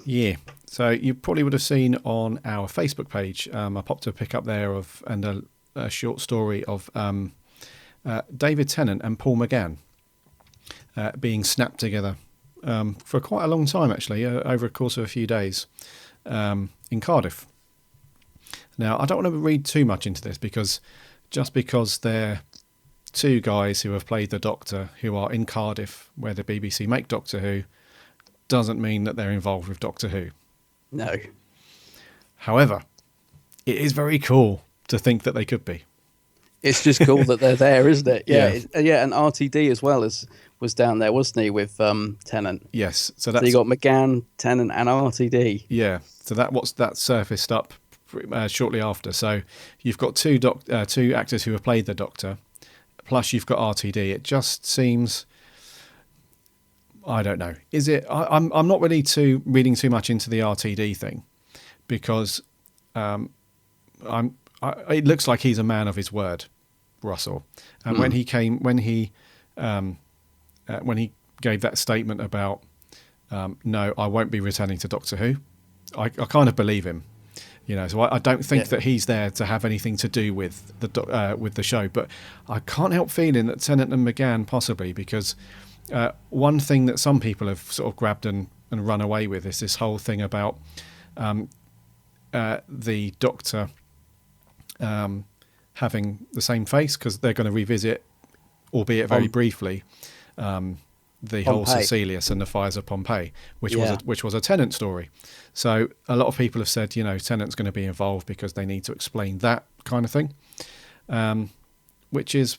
S5: Yeah. So you probably would have seen on our Facebook page, I popped a pic up there and a short story of David Tennant and Paul McGann being snapped together for quite a long time, actually, over a course of a few days in Cardiff. Now, I don't want to read too much into this because they're two guys who have played the Doctor who are in Cardiff, where the BBC make Doctor Who, doesn't mean that they're involved with Doctor Who.
S6: No.
S5: However, it is very cool to think that they could be.
S6: It's just cool that they're there, isn't it?
S5: Yeah.
S6: Yeah, and RTD as well was down there, wasn't he, with Tennant?
S5: Yes. So
S6: you got McGann, Tennant, and RTD.
S5: Yeah. So that surfaced up shortly after. So you've got two actors who have played the Doctor, plus you've got RTD. It just seems... I don't know. Is it? I'm not ready to reading too much into the RTD thing, because it looks like he's a man of his word, Russell. And when he gave that statement about no, I won't be returning to Doctor Who, I kind of believe him. You know, so I don't think that he's there to have anything to do with the show. But I can't help feeling that Tennant and McGann possibly, because. One thing that some people have sort of grabbed and run away with is this whole thing about the Doctor having the same face, because they're going to revisit, albeit very briefly, the whole
S6: Pompeii.
S5: Cecilius and the fires of Pompeii, which
S6: Yeah.
S5: was a Tennant story. So a lot of people have said, Tennant's going to be involved because they need to explain that kind of thing, which is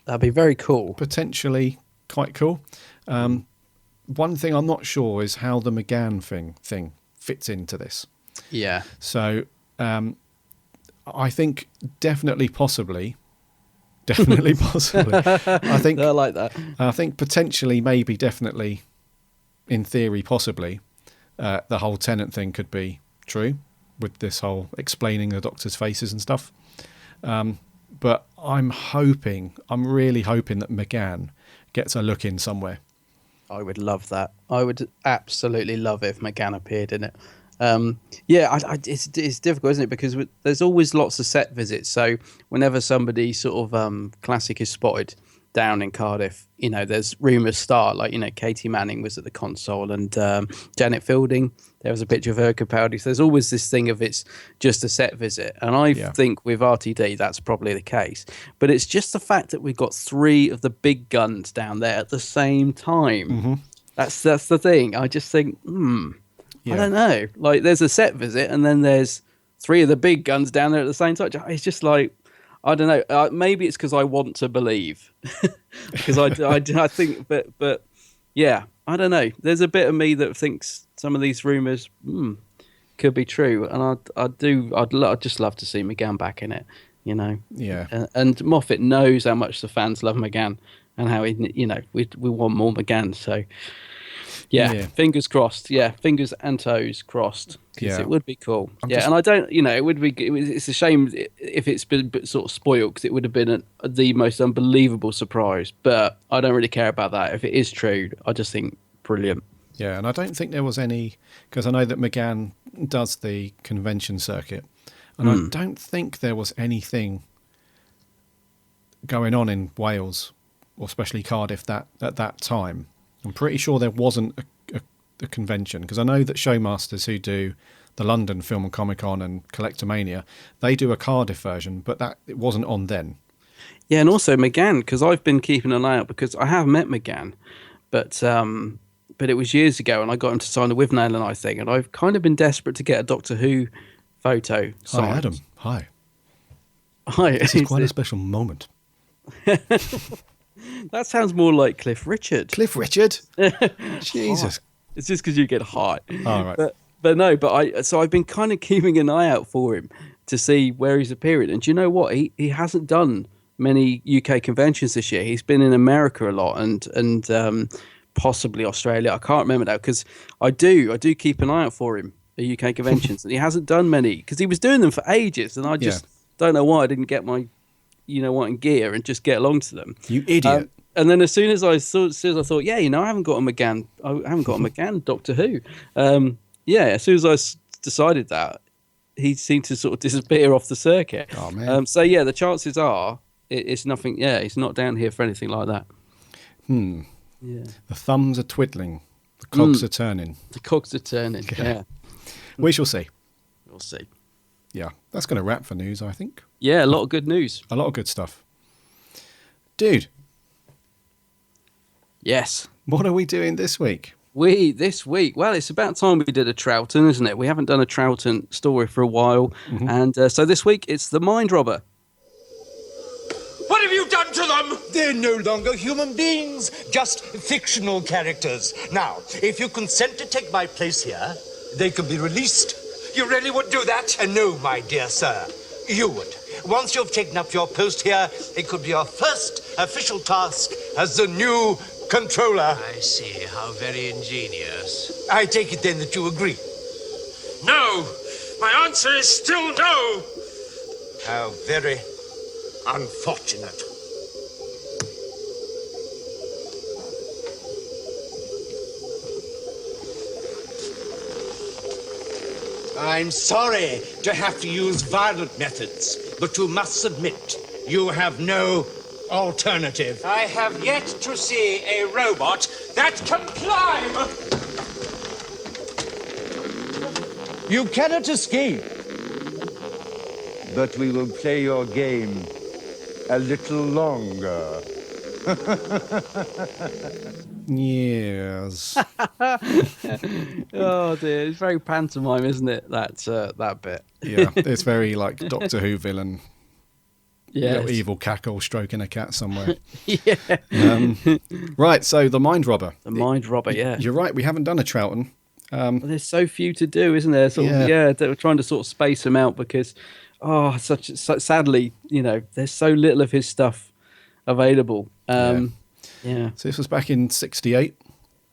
S6: That'd be very cool.
S5: potentially quite cool. One thing I'm not sure is how the McGann thing fits into this.
S6: Yeah.
S5: So I think definitely possibly. I think
S6: I like that.
S5: I think potentially, maybe, definitely, in theory, possibly, the whole Tennant thing could be true with this whole explaining the Doctor's faces and stuff. But I'm really hoping that McGann gets a look in somewhere.
S6: I would love that. I would absolutely love it if McGann appeared in it. It's difficult, isn't it? Because there's always lots of set visits. So whenever somebody sort of classic is spotted down in Cardiff, there's rumours start. Like, Katie Manning was at the console, and Janet Fielding, there was a picture of her Capaldi. So there's always this thing of it's just a set visit. And I think with RTD, that's probably the case. But it's just the fact that we've got 3 of the big guns down there at the same time.
S5: Mm-hmm.
S6: That's the thing. I just think, I don't know. Like, there's a set visit, and then there's 3 of the big guns down there at the same time. It's just like, I don't know. Maybe it's because I want to believe, because I think, but yeah, I don't know. There's a bit of me that thinks some of these rumours could be true, and I'd just love to see McGann back in it.
S5: Yeah.
S6: And Moffat knows how much the fans love McGann, and how we want more McGann. So. Yeah, fingers crossed. Yeah, fingers and toes crossed. Yeah, it would be cool. And I don't, it would be. It's a shame if it's been sort of spoiled, because it would have been the most unbelievable surprise. But I don't really care about that. If it is true, I just think brilliant.
S5: Yeah, and I don't think there was any, because I know that McGann does the convention circuit, and I don't think there was anything going on in Wales, or especially Cardiff, at that time. I'm pretty sure there wasn't a convention, because I know that Showmasters, who do the London Film and Comic Con and Collectomania, they do a Cardiff version, but it wasn't on then.
S6: Yeah, and also McGann, because I've been keeping an eye out, because I have met McGann, but it was years ago, and I got him to sign the With Nail and I thing, and I've kind of been desperate to get a Doctor Who photo signed.
S5: Hi, Adam. Hi.
S6: Hi.
S5: This is quite a special moment.
S6: That sounds more like Cliff Richard.
S5: Cliff Richard? Jesus.
S6: It's just because you get hot.
S5: All right.
S6: So I've been kind of keeping an eye out for him to see where he's appearing. And do you know what? He hasn't done many UK conventions this year. He's been in America a lot and possibly Australia. I can't remember now, because I do keep an eye out for him at UK conventions. And he hasn't done many, because he was doing them for ages. And I just don't know why I didn't get my in gear and just get along to them.
S5: You idiot.
S6: And then as soon as I thought, I haven't got a McGann Doctor Who. As soon as I decided that, he seemed to sort of disappear off the circuit.
S5: Oh, man.
S6: The chances are it's nothing. Yeah, he's not down here for anything like that. Yeah.
S5: The thumbs are twiddling. The cogs are turning.
S6: The cogs are turning, yeah.
S5: We shall see.
S6: We'll see.
S5: Yeah, that's going to wrap for news, I think.
S6: Yeah, a lot of good news.
S5: A lot of good stuff. Dude.
S6: Yes.
S5: What are we doing this week?
S6: This week, well, it's about time we did a Troughton, isn't it? We haven't done a Troughton story for a while. Mm-hmm. And so this week, it's The Mind Robber.
S3: What have you done to them?
S7: They're no longer human beings, just fictional characters. Now, if you consent to take my place here, they can be released.
S3: You really would do that?
S7: No, my dear sir, you would. Once you've taken up your post here, it could be your first official task as the new controller.
S8: I see. How very ingenious.
S7: I take it then that you agree.
S3: No. My answer is still no.
S7: How very unfortunate. I'm sorry to have to use violent methods, but you must submit. You have no alternative.
S3: I have yet to see a robot that can climb.
S7: You cannot escape. But we will play your game a little longer.
S5: Yes.
S6: Oh dear, it's very pantomime, isn't it? That bit.
S5: Yeah, it's very like Doctor Who villain.
S6: Yeah.
S5: Little evil cackle stroking a cat somewhere.
S6: Yeah.
S5: Right, so the Mind Robber.
S6: The Mind Robber. Yeah.
S5: You're right, we haven't done a Troughton.
S6: Well, there's so few to do, isn't there? They were trying to sort of space them out because, sadly, there's so little of his stuff available. Yeah.
S5: So this was back in '68,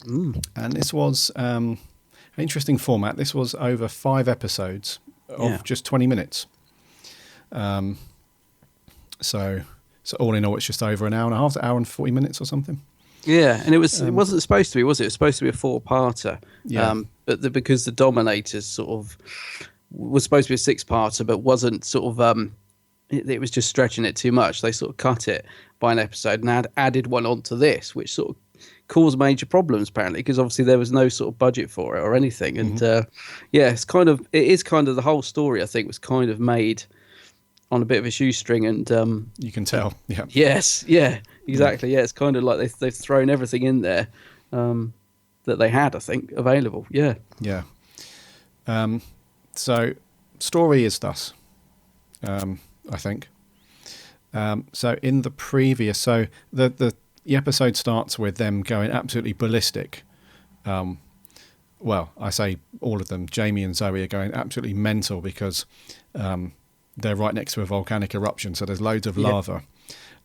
S5: and this was an interesting format. This was over 5 episodes of just 20 minutes. So all in all, it's just over an hour and a half, an hour and 40 minutes or something.
S6: Yeah, and it wasn't supposed to be, was it? It was supposed to be a 4-parter.
S5: Yeah.
S6: But because the Dominators sort of was supposed to be a 6-parter, but wasn't sort of it was just stretching it too much. They sort of cut it by an episode and added one onto this, which sort of caused major problems apparently, because obviously there was no sort of budget for it or anything. And it is kind of the whole story, I think, was kind of made on a bit of a shoestring, and
S5: you can tell. Yeah.
S6: Yes. Yeah. Exactly. Yeah. It's kind of like they've thrown everything in there that they had, I think, available. Yeah.
S5: Yeah. So story is thus, I think. So in the previous, the episode starts with them going absolutely ballistic. Well, I say all of them. Jamie and Zoe are going absolutely mental because they're right next to a volcanic eruption, so there's loads of lava.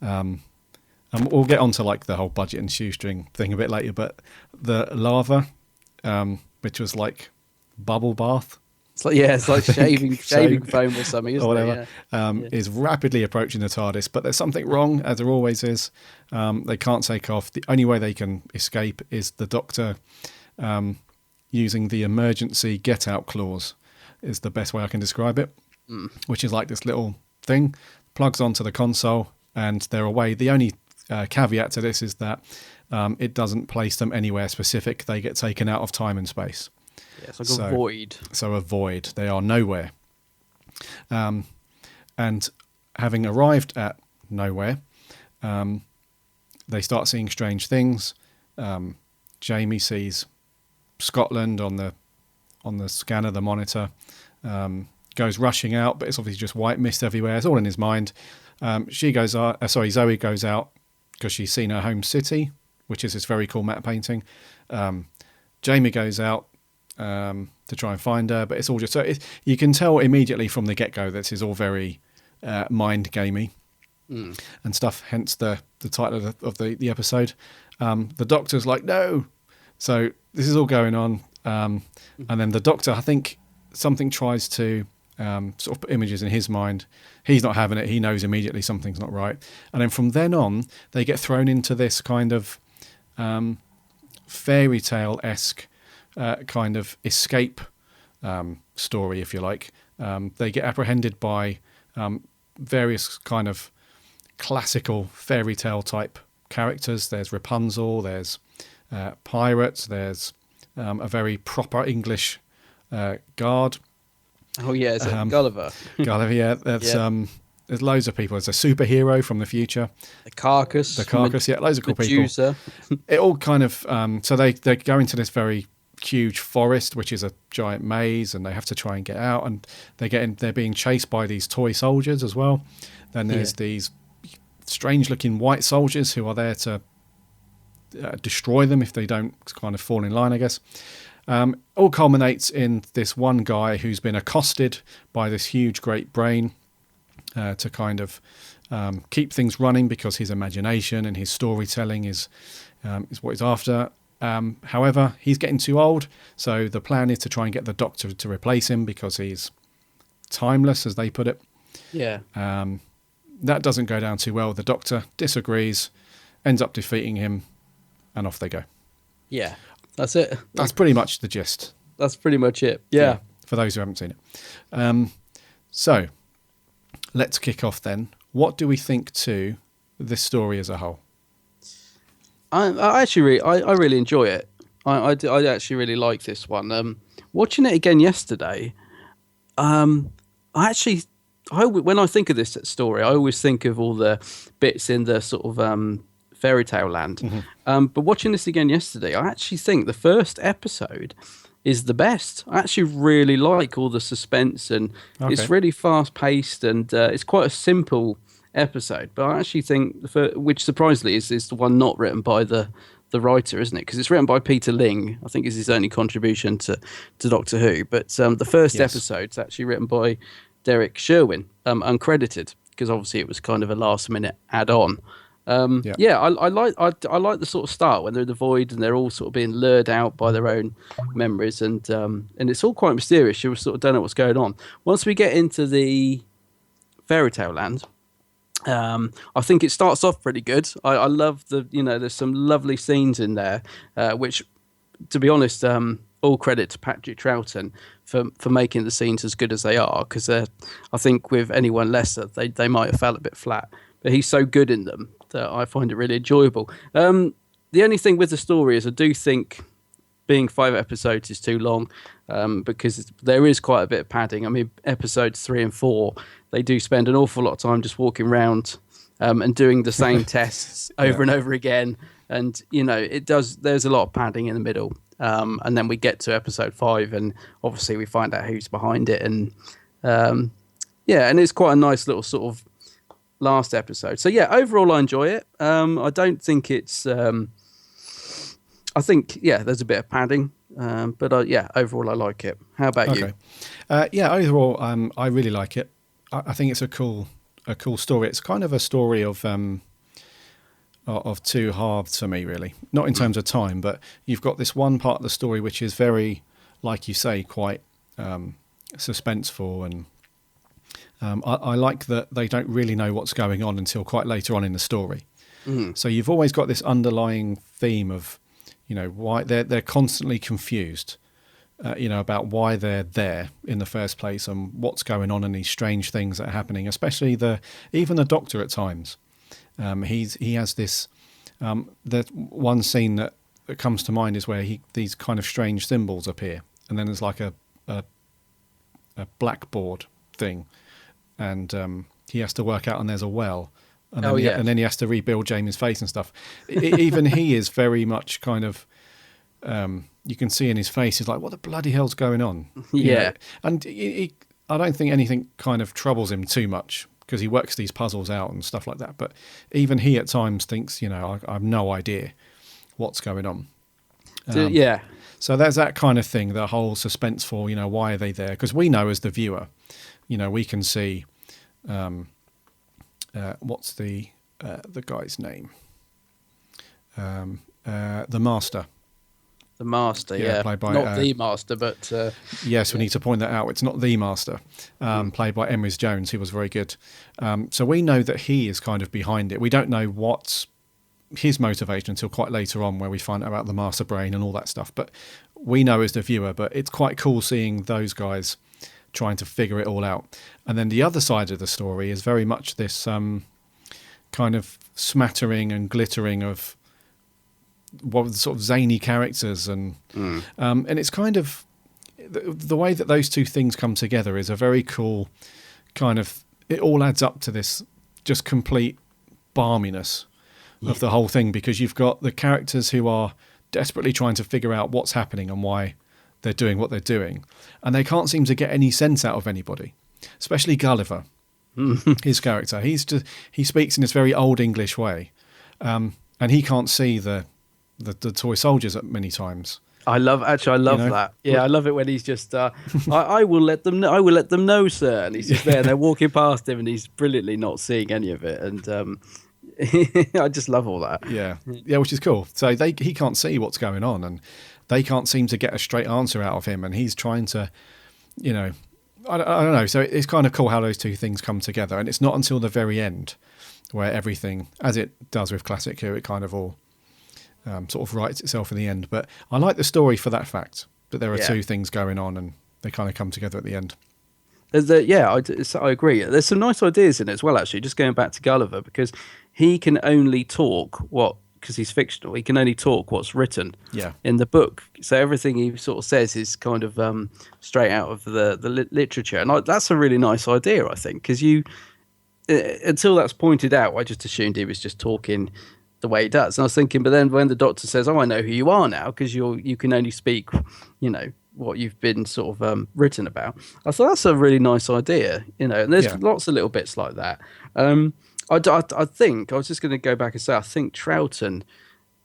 S5: And we'll get onto like the whole budget and shoestring thing a bit later, but the lava, which was like bubble bath.
S6: It's like shaving foam or something, isn't
S5: or whatever,
S6: it?
S5: is rapidly approaching the TARDIS, but there's something wrong, as there always is. They can't take off. The only way they can escape is the Doctor using the emergency get-out clause, is the best way I can describe it, which is like this little thing, plugs onto the console, and they're away. The only caveat to this is that it doesn't place them anywhere specific. They get taken out of time and space.
S6: Yeah, it's like a void.
S5: So a void. They are nowhere. And having arrived at nowhere, they start seeing strange things. Jamie sees Scotland on the scanner, the monitor, goes rushing out, but it's obviously just white mist everywhere. It's all in his mind. Zoe goes out because she's seen her home city, which is this very cool matte painting. Jamie goes out to try and find her, but it's all just you can tell immediately from the get-go that this is all very mind gamey and stuff, hence the title of the episode. The Doctor's like, no, so this is all going on, and then the Doctor, I think something tries to sort of put images in his mind. He's not having it. He knows immediately something's not right, and then from then on they get thrown into this kind of fairy tale-esque kind of escape story, if you like. They get apprehended by various kind of classical fairy tale type characters. There's Rapunzel, there's pirates, there's a very proper English guard.
S6: Oh yeah, it's Gulliver.
S5: Gulliver, yeah. There's loads of people. There's a superhero from the future.
S6: The Carcass,
S5: yeah, loads of cool
S6: Medusa.
S5: people. It all kind of so they go into this very huge forest, which is a giant maze, and they have to try and get out, and they're being chased by these toy soldiers as well. Then there's these strange looking white soldiers who are there to destroy them if they don't kind of fall in line, I guess. All culminates in this one guy who's been accosted by this huge great brain to kind of keep things running, because his imagination and his storytelling is what he's after. However, he's getting too old, so the plan is to try and get the Doctor to replace him because he's timeless, as they put it.
S6: Yeah.
S5: That doesn't go down too well. The Doctor disagrees, ends up defeating him, and off they go.
S6: Yeah, that's it.
S5: That's pretty much the gist.
S6: That's pretty much it. Yeah.
S5: For those who haven't seen it. So, let's kick off then. What do we think to this story as a whole?
S6: I actually really enjoy it. I actually really like this one. Watching it again yesterday, when I think of this story, I always think of all the bits in the sort of Fairy Tale Land. But watching this again yesterday, I actually think the first episode is the best. I actually really like all the suspense, and it's really fast paced, and it's quite a simple episode. But I actually think which surprisingly is the one not written by the writer, isn't it? Because it's written by Peter Ling. I think is his only contribution to Doctor Who. But the first episode's actually written by Derek Sherwin, uncredited, because obviously it was kind of a last minute add on. I like the sort of start when they're in the void and they're all sort of being lured out by their own memories, and it's all quite mysterious. You sort of don't know what's going on. Once we get into the Fairy Tale Land, I think it starts off pretty good. I love there's some lovely scenes in there, which, to be honest, all credit to Patrick Troughton for making the scenes as good as they are, because I think with anyone lesser, they might have felt a bit flat. But he's so good in them that I find it really enjoyable. The only thing with the story is I do think being 5 episodes is too long, because there is quite a bit of padding. I mean, episodes 3 and 4, they do spend an awful lot of time just walking around and doing the same tests over and over again. And, there's a lot of padding in the middle. And then we get to episode 5 and obviously we find out who's behind it. And and it's quite a nice little sort of last episode. So overall I enjoy it. I don't think it's I think there's a bit of padding, but overall I like it. How about you?
S5: Overall I really like it. I think it's a cool story. It's kind of a story of two halves for me, really. Not in terms of time, but you've got this one part of the story which is very, like you say, quite suspenseful, and I like that they don't really know what's going on until quite later on in the story. So you've always got this underlying theme of, why they're constantly confused, about why they're there in the first place and what's going on and these strange things that are happening. Especially even the Doctor at times. He has this. The one scene that comes to mind is where these kind of strange symbols appear, and then there's like a blackboard thing, and he has to work out, and there's a well, and then he has to rebuild Jamie's face and stuff. Even he is very much kind of. You can see in his face, he's like, "What the bloody hell's going on?" And I don't think anything kind of troubles him too much, because he works these puzzles out and stuff like that. But even he at times thinks, I have no idea what's going on. So there's that kind of thing, the whole suspenseful, why are they there? Because we know as the viewer, we can see, what's the guy's name? The Master.
S6: The Master,
S5: played by,
S6: not the Master, but...
S5: yes, we need to point that out. It's not the Master, played by Emrys Jones. He was very good. So we know that he is kind of behind it. We don't know what's his motivation until quite later on, where we find out about the Master Brain and all that stuff. But we know as the viewer, but it's quite cool seeing those guys trying to figure it all out. And then the other side of the story is very much this kind of smattering and glittering of what sort of zany characters, and it's kind of the way that those two things come together is a very cool kind of, it all adds up to this just complete balminess of the whole thing, because you've got the characters who are desperately trying to figure out what's happening and why they're doing what they're doing, and they can't seem to get any sense out of anybody, especially Gulliver. His character, he speaks in this very old English way, and he can't see the toy soldiers at many times.
S6: I love that. Yeah, I love it when he's just I will let them know. I will let them know, sir. And he's just there, and they're walking past him, and he's brilliantly not seeing any of it. And I just love all that.
S5: Yeah, which is cool. So he can't see what's going on, and they can't seem to get a straight answer out of him, and he's trying to, I don't know. So it's kind of cool how those two things come together, and it's not until the very end where everything, as it does with Classic Who, it kind of all sort of writes itself in the end. But I like the story for that fact, that there are two things going on and they kind of come together at the end.
S6: I agree. There's some nice ideas in it as well, actually, just going back to Gulliver, because he can only talk because he's fictional, he can only talk what's written in the book. So everything he sort of says is kind of straight out of the literature. And that's a really nice idea, I think, because until that's pointed out, I just assumed he was just talking the way he does. And I was thinking, but then when the Doctor says, "Oh, I know who you are now," because you can only speak, what you've been sort of written about. I thought that's a really nice idea, and there's lots of little bits like that. I think I was just going to go back and say I think Troughton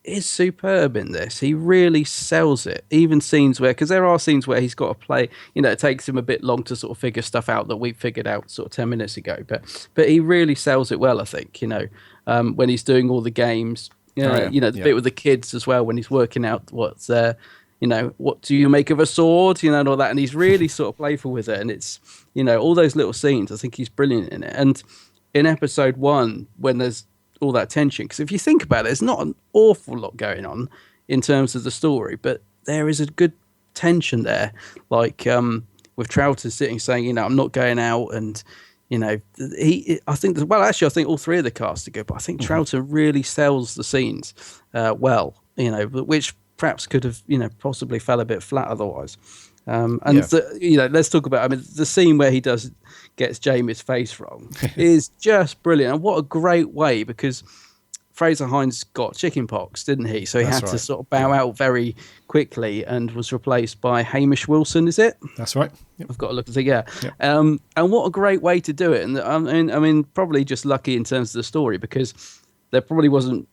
S6: is superb in this. He really sells it. Even scenes where, because there are scenes where he's got to play, it takes him a bit long to sort of figure stuff out that we figured out sort of 10 minutes ago. But he really sells it well, I think, when he's doing all the games, the bit with the kids as well, when he's working out what's what do you make of a sword, and all that. And he's really sort of playful with it. And it's, all those little scenes, I think he's brilliant in it. And in episode 1, when there's all that tension, because if you think about it, there's not an awful lot going on in terms of the story, but there is a good tension there. Like with Troughton sitting saying, I'm not going out. And, I think all three of the cast are good, but I think Troughton really sells the scenes well, which perhaps could have, possibly fell a bit flat otherwise. Let's talk about, the scene where he gets Jamie's face wrong is just brilliant. And what a great way, because Fraser Hines got chickenpox, didn't he? So he had to sort of bow out very quickly and was replaced by Hamish Wilson, is it?
S5: That's right. Yep.
S6: I've got to look and see, yeah. Yep. And what a great way to do it. And probably just lucky in terms of the story, because there probably wasn't,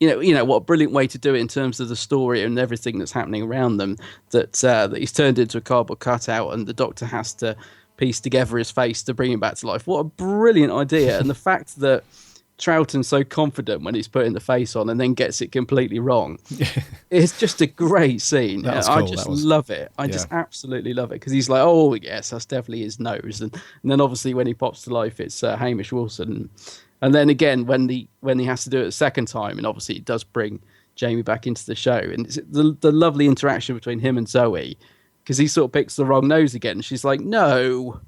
S6: what a brilliant way to do it in terms of the story and everything that's happening around them, that he's turned into a cardboard cutout and the Doctor has to piece together his face to bring him back to life. What a brilliant idea. And the fact that Troughton's so confident when he's putting the face on and then gets it completely wrong. It's just a great scene. Cool. I just love it. I just absolutely love it, because he's like, oh yes, that's definitely his nose. And then obviously when he pops to life, it's Hamish Wilson. And then again, when he has to do it a second time, and obviously it does bring Jamie back into the show, and it's the lovely interaction between him and Zoe, because he sort of picks the wrong nose again, and she's like, no,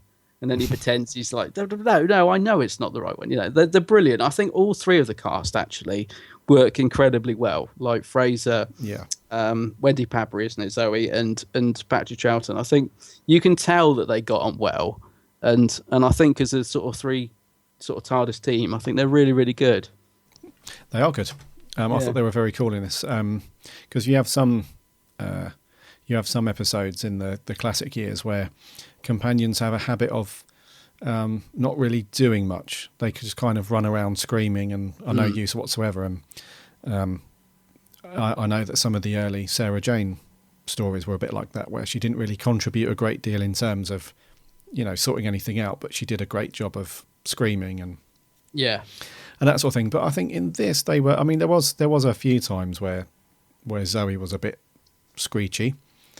S6: and then he pretends he's like, no, I know it's not the right one. They're brilliant. I think all three of the cast actually work incredibly well. Like Fraser, Wendy Padbury, isn't it, Zoe, and Patrick Troughton. I think you can tell that they got on well, and I think as a sort of three sort of TARDIS team, I think they're really, really good. They
S5: are good. I thought they were very cool in this, because you have some episodes in the classic years where companions have a habit of not really doing much. They could just kind of run around screaming and are no use whatsoever. And I know that some of the early Sarah Jane stories were a bit like that, where she didn't really contribute a great deal in terms of sorting anything out, but she did a great job of screaming and that sort of thing. But I think in this they were, there was a few times where Zoe was a bit screechy,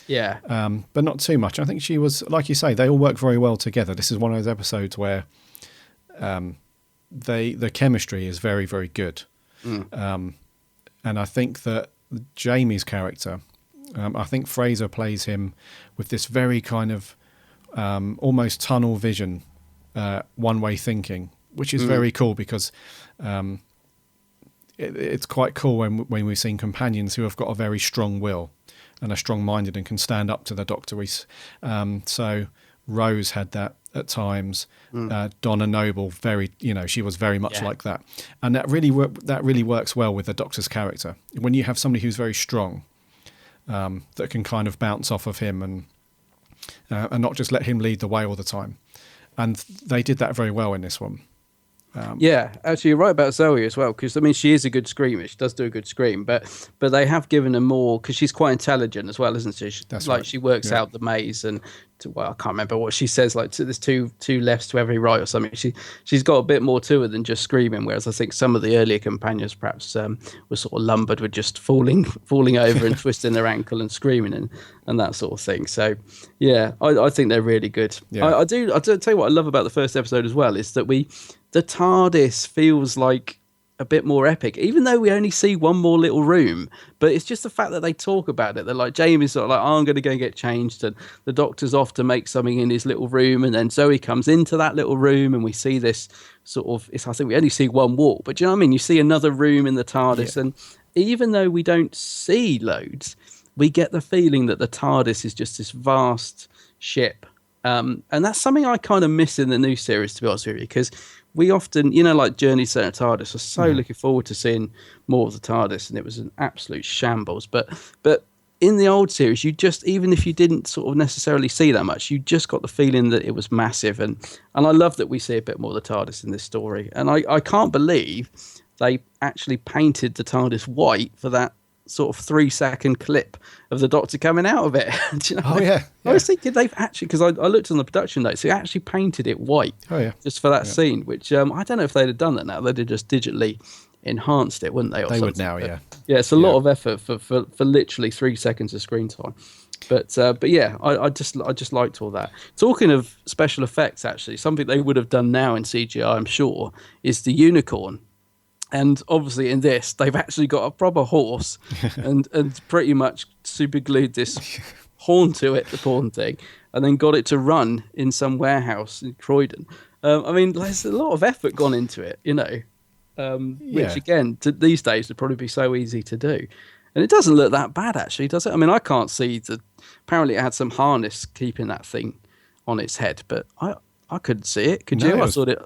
S5: but not too much. I think she was, like you say, they all work very well together. This is one of those episodes where the chemistry is very, very good. And I think that Jamie's character, I think Fraser plays him with this very kind of almost tunnel vision, one-way thinking, which is very cool, because it's quite cool when we've seen companions who have got a very strong will and are strong-minded and can stand up to the Doctor. So Rose had that at times. Donna Noble, she was very much like that, and that really works well with the Doctor's character. When you have somebody who's very strong, that can kind of bounce off of him and not just let him lead the way all the time. And they did that very well in this one.
S6: Actually, you're right about Zoe as well, because she is a good screamer. She does do a good scream, but they have given her more, because she's quite intelligent as well, isn't she?
S5: That's right.
S6: She works out the maze, and I can't remember what she says. Like, there's two lefts to every right or something. She's got a bit more to her than just screaming. Whereas I think some of the earlier companions perhaps were sort of lumbered with just falling over and twisting their ankle and screaming and that sort of thing. So I think they're really good. I do tell you what I love about the first episode as well is that the TARDIS feels like a bit more epic, even though we only see one more little room. But it's just the fact that they talk about it. They're like, Jamie's sort of like, I'm going to go and get changed, and the Doctor's off to make something in his little room, and then Zoe comes into that little room, and we see this sort of, I think we only see one wall, but do you know what I mean? You see another room in the TARDIS, and even though we don't see loads, we get the feeling that the TARDIS is just this vast ship, And that's something I kind of miss in the new series, to be honest with you, because we often, like Journey to the TARDIS, was so looking forward to seeing more of the TARDIS, and it was an absolute shambles. But in the old series, you just, even if you didn't sort of necessarily see that much, you just got the feeling that it was massive. And I love that we see a bit more of the TARDIS in this story. And I can't believe they actually painted the TARDIS white for that sort of 3-second clip of the Doctor coming out of it. Do you know?
S5: Oh, yeah.
S6: I was thinking they've actually, because I looked on the production notes, they actually painted it white just for that scene, which I don't know if they'd have done that now. They'd have just digitally enhanced it, wouldn't they? Or
S5: they
S6: something.
S5: would now,
S6: but,
S5: yeah.
S6: Yeah, it's a lot of effort for literally 3 seconds of screen time. But yeah, I just liked all that. Talking of special effects, actually, something they would have done now in CGI, I'm sure, is the unicorn. And obviously in this, they've actually got a proper horse and pretty much super glued this horn to it, the porn thing, and then got it to run in some warehouse in Croydon. I mean, there's a lot of effort gone into it, which again, these days would probably be so easy to do. And it doesn't look that bad, actually, does it? I mean, I can't see apparently it had some harness keeping that thing on its head, but I couldn't see it. Could you? I thought it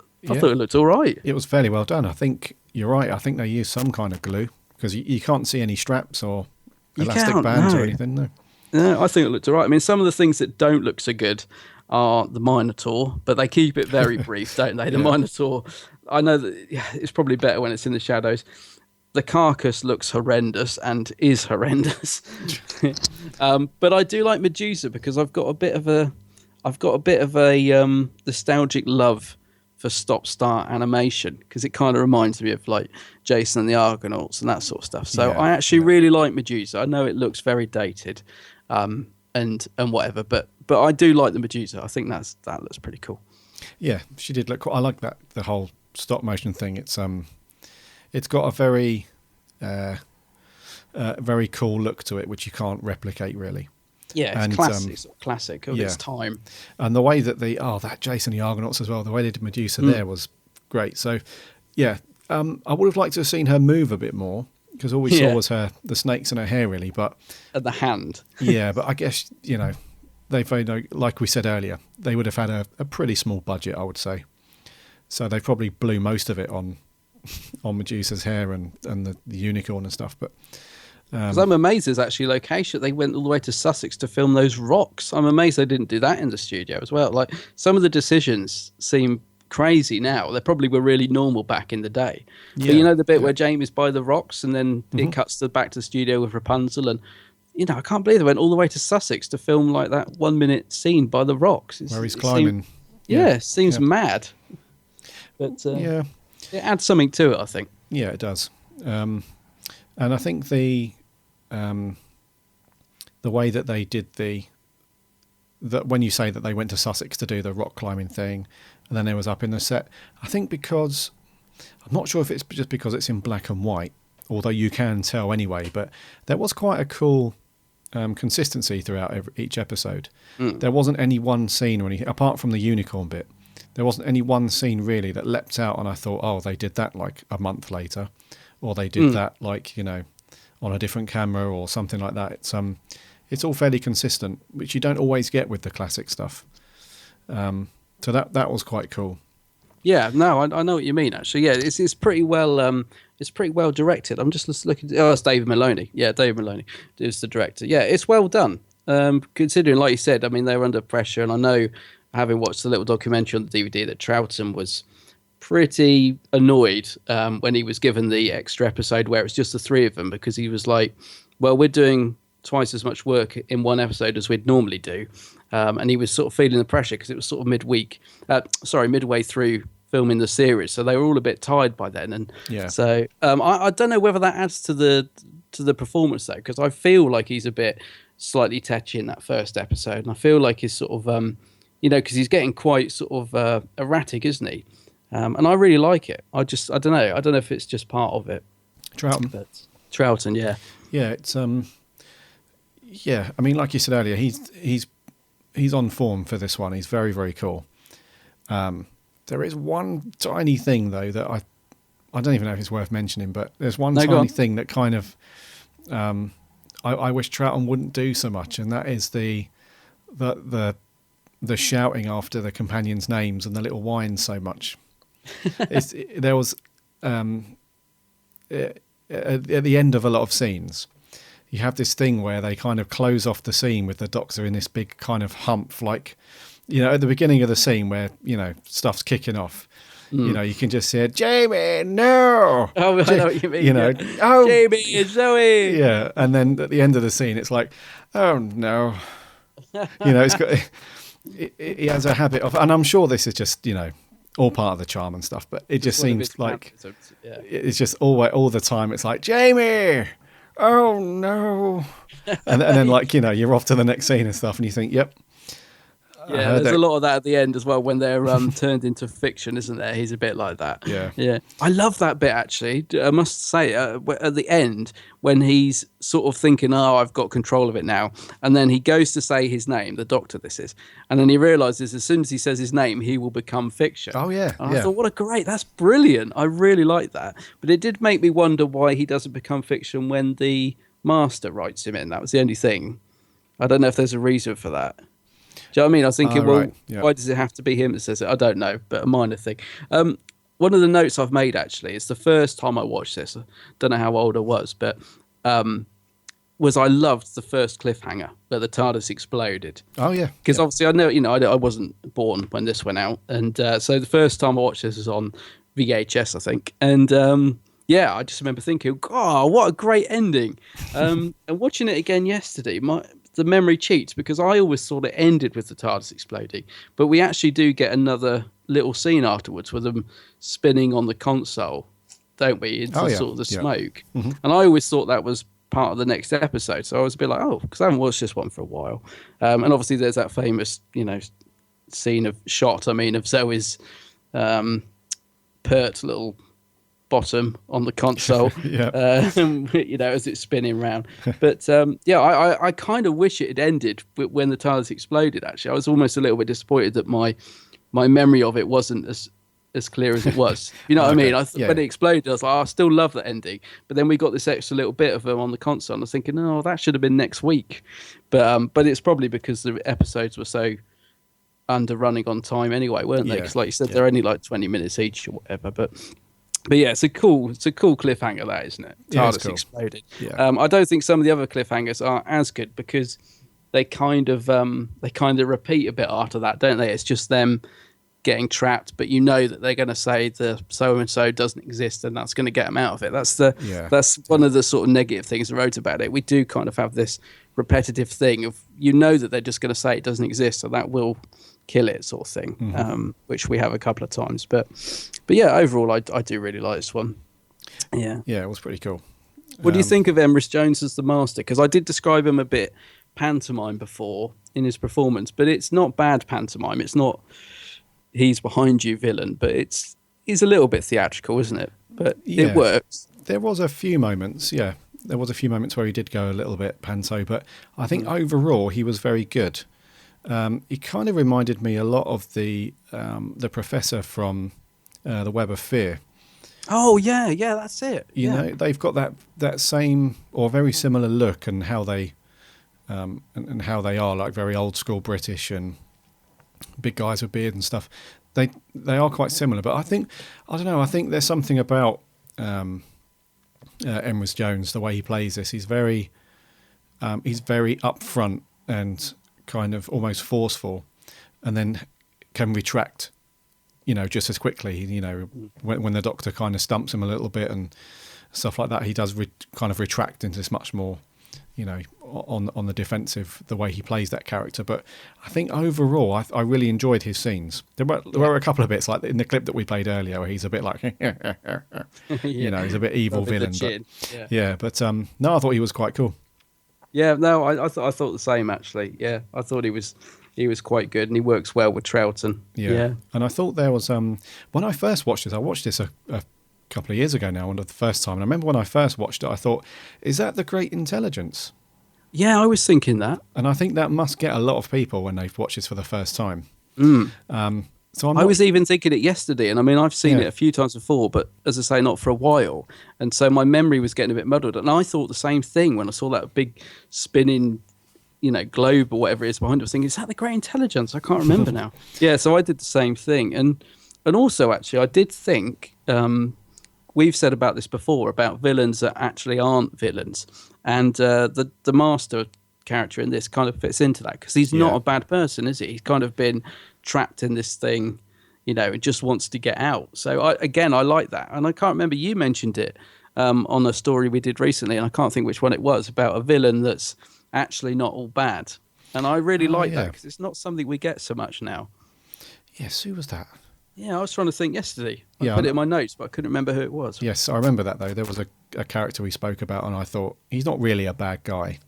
S6: looked all right.
S5: It was fairly well done. I think you're right. I think they used some kind of glue because you can't see any straps or elastic bands or anything. No,
S6: I think it looked all right. I mean, some of the things that don't look so good are the Minotaur, but they keep it very brief, don't they? The Minotaur, I know that it's probably better when it's in the shadows. The carcass looks horrendous and is horrendous. But I do like Medusa because I've got a bit of a nostalgic love for stop-start animation because it kind of reminds me of like Jason and the Argonauts and that sort of stuff. So I actually really like Medusa. I know it looks very dated and whatever, but I do like the Medusa. I think that looks pretty cool.
S5: Yeah, she did look cool. I like that, the whole stop motion thing. It's got a very very cool look to it, which you can't replicate really.
S6: Yeah, it's classic of its time.
S5: And the way that that Jason the Argonauts as well, the way they did Medusa there was great. So, I would have liked to have seen her move a bit more because all we saw was the snakes in her hair really. But
S6: at the hand.
S5: Yeah, but I guess, like we said earlier, they would have had a pretty small budget, I would say. So they probably blew most of it on Medusa's hair and the unicorn and stuff. But
S6: because I'm amazed there's actually location. They went all the way to Sussex to film those rocks. I'm amazed they didn't do that in the studio as well. Like some of the decisions seem crazy now. They probably were really normal back in the day. Yeah. But the bit where Jamie's by the rocks and then it cuts back to the studio with Rapunzel and I can't believe they went all the way to Sussex to film like that 1 minute scene by the rocks.
S5: Where he's climbing.
S6: Seems mad. But it adds something to it, I think.
S5: Yeah, it does. And I think the way that they did that when you say that they went to Sussex to do the rock climbing thing and then it was up in the set, I think because I'm not sure if it's just because it's in black and white, although you can tell anyway, but there was quite a cool consistency throughout each episode. There wasn't any one scene or anything, apart from the unicorn bit. There wasn't any one scene really that leapt out and I thought, oh, they did that like a month later, or they did that like, on a different camera or something like that. It's all fairly consistent, which you don't always get with the classic stuff. So that was quite cool.
S6: Yeah, no, I know what you mean. Actually, yeah, it's pretty well. It's pretty well directed. I'm just looking. Oh, it's David Maloney. Yeah, David Maloney is the director. Yeah, it's well done. Considering, like you said, I mean, they were under pressure, and I know, having watched the little documentary on the DVD, that Troughton was pretty annoyed when he was given the extra episode where it's just the three of them, because he was like, well, we're doing twice as much work in one episode as we'd normally do. And he was sort of feeling the pressure because it was sort of midway through filming the series. So they were all a bit tired by then. And so I don't know whether that adds to the performance though, because I feel like he's a bit slightly tetchy in that first episode. And I feel like he's sort of, because he's getting quite sort of erratic, isn't he? And I really like it. I don't know. I don't know if it's just part of it.
S5: Troughton.
S6: But Troughton, yeah.
S5: Yeah, it's I mean, like you said earlier, he's on form for this one. He's very, very cool. There is one tiny thing though that I don't even know if it's worth mentioning, but there's one tiny thing that kind of I wish Troughton wouldn't do so much, and that is the the shouting after the companions' names and the little whines so much. There was at the end of a lot of scenes, you have this thing where they kind of close off the scene with the Doctor in this big kind of hump, like, you know, at the beginning of the scene where, you know, stuff's kicking off. You know, you can just say, Jamie, no.
S6: Oh, I know what you mean.
S5: You know,
S6: yeah.
S5: oh,
S6: Jamie and Zoe.
S5: Yeah, and then at the end of the scene, it's like, oh no. You know, it's got. He has a habit of, and I'm sure this is just, you know, all part of the charm and stuff, but it just seems like it's just all the time. It's like, Jamie, oh no, and then like, you know, you're off to the next scene and stuff, and you think, yep.
S6: Yeah, there's a lot of that at the end as well when they're turned into fiction, isn't there? He's a bit like that. Yeah. I love that bit, actually. I must say, at the end, when he's sort of thinking, oh, I've got control of it now, and then he goes to say his name, the Doctor this is, and then he realises as soon as he says his name, he will become fiction.
S5: Oh, yeah.
S6: And I thought, that's brilliant. I really like that. But it did make me wonder why he doesn't become fiction when the Master writes him in. That was the only thing. I don't know if there's a reason for that. Do you know what I mean? I was thinking, why does it have to be him that says it? I don't know, but a minor thing. One of the notes I've made, actually, it's the first time I watched this. I don't know how old I was, but was I loved the first cliffhanger where the TARDIS exploded.
S5: Oh, yeah.
S6: Because obviously I know, you know, I wasn't born when this went out. And so the first time I watched this was on VHS, I think. And I just remember thinking, oh, what a great ending. And watching it again yesterday, the memory cheats, because I always thought it ended with the TARDIS exploding, but we actually do get another little scene afterwards with them spinning on the console, don't we, into sort of the smoke. Mm-hmm. And I always thought that was part of the next episode, so I was a bit like, oh, because I haven't watched this one for a while. And obviously there's that famous, you know, scene of Zoe's pert little bottom on the console, you know, as it's spinning round. But I kind of wish it had ended when the TARDIS exploded. Actually, I was almost a little bit disappointed that my memory of it wasn't as clear as it was. You know what I mean? When it exploded, I was like, I still love that ending. But then we got this extra little bit of them on the console, and I was thinking, oh, that should have been next week. But it's probably because the episodes were so underrunning on time anyway, weren't they? Because like you said, they're only like 20 minutes each or whatever. But yeah, it's a cool cliffhanger, that, isn't it? TARDIS exploded. Yeah. I don't think some of the other cliffhangers are as good because they kind of repeat a bit after that, don't they? It's just them getting trapped, but you know that they're going to say the so and so doesn't exist, and that's going to get them out of it. That's one of the sort of negative things I wrote about it. We do kind of have this repetitive thing of, you know, that they're just going to say it doesn't exist, so that will kill it, sort of thing, which we have a couple of times. But yeah, overall, I do really like this one. Yeah,
S5: it was pretty cool.
S6: What do you think of Emrys Jones as the Master? Because I did describe him a bit pantomime before in his performance, but it's not bad pantomime. It's not he's behind you villain, but he's a little bit theatrical, isn't it? But it works.
S5: There was a few moments, there was a few moments where he did go a little bit panto, but I think overall he was very good. He kind of reminded me a lot of the Professor from The Web of Fear.
S6: Oh yeah, that's it.
S5: You know, they've got that same or very similar look, and how they and how they are, like very old school British and big guys with beard and stuff. They are quite similar, but I think there's something about Emrys Jones, the way he plays this. He's very upfront and kind of almost forceful, and then can retract, you know, just as quickly. You know, when the Doctor kind of stumps him a little bit and stuff like that, he does kind of retract into this much more, you know, on the defensive, the way he plays that character. But I think overall, I really enjoyed his scenes. There were a couple of bits, like in the clip that we played earlier, where he's a bit like, you know, he's a bit evil villain. But no, I thought he was quite cool.
S6: Yeah, no, I thought the same, actually. Yeah, I thought he was quite good, and he works well with Troughton. Yeah.
S5: And I thought there was when I first watched this, I watched this a couple of years ago now, the first time. And I remember when I first watched it, I thought, is that the Great Intelligence?
S6: Yeah, I was thinking that.
S5: And I think that must get a lot of people when they've watched this for the first time. So
S6: I was even thinking it yesterday, and I mean, I've seen it a few times before, but as I say, not for a while. And so my memory was getting a bit muddled. And I thought the same thing when I saw that big spinning globe or whatever it is behind it. I was thinking, is that the Great Intelligence? I can't remember now. Yeah, so I did the same thing, and also actually I did think we've said about this before about villains that actually aren't villains, and the master character in this kind of fits into that because he's not a bad person, is he? He's kind of been trapped in this thing, and just wants to get out. So I like that, and I can't remember, you mentioned it on a story we did recently, and I can't think which one it was, about a villain that's actually not all bad, and I really like that because it's not something we get so much now.
S5: Yes, who was that?
S6: Yeah, I was trying to think yesterday. I put it in my notes, but I couldn't remember who it was.
S5: Yes, I remember that though. There was a character we spoke about, and I thought he's not really a bad guy.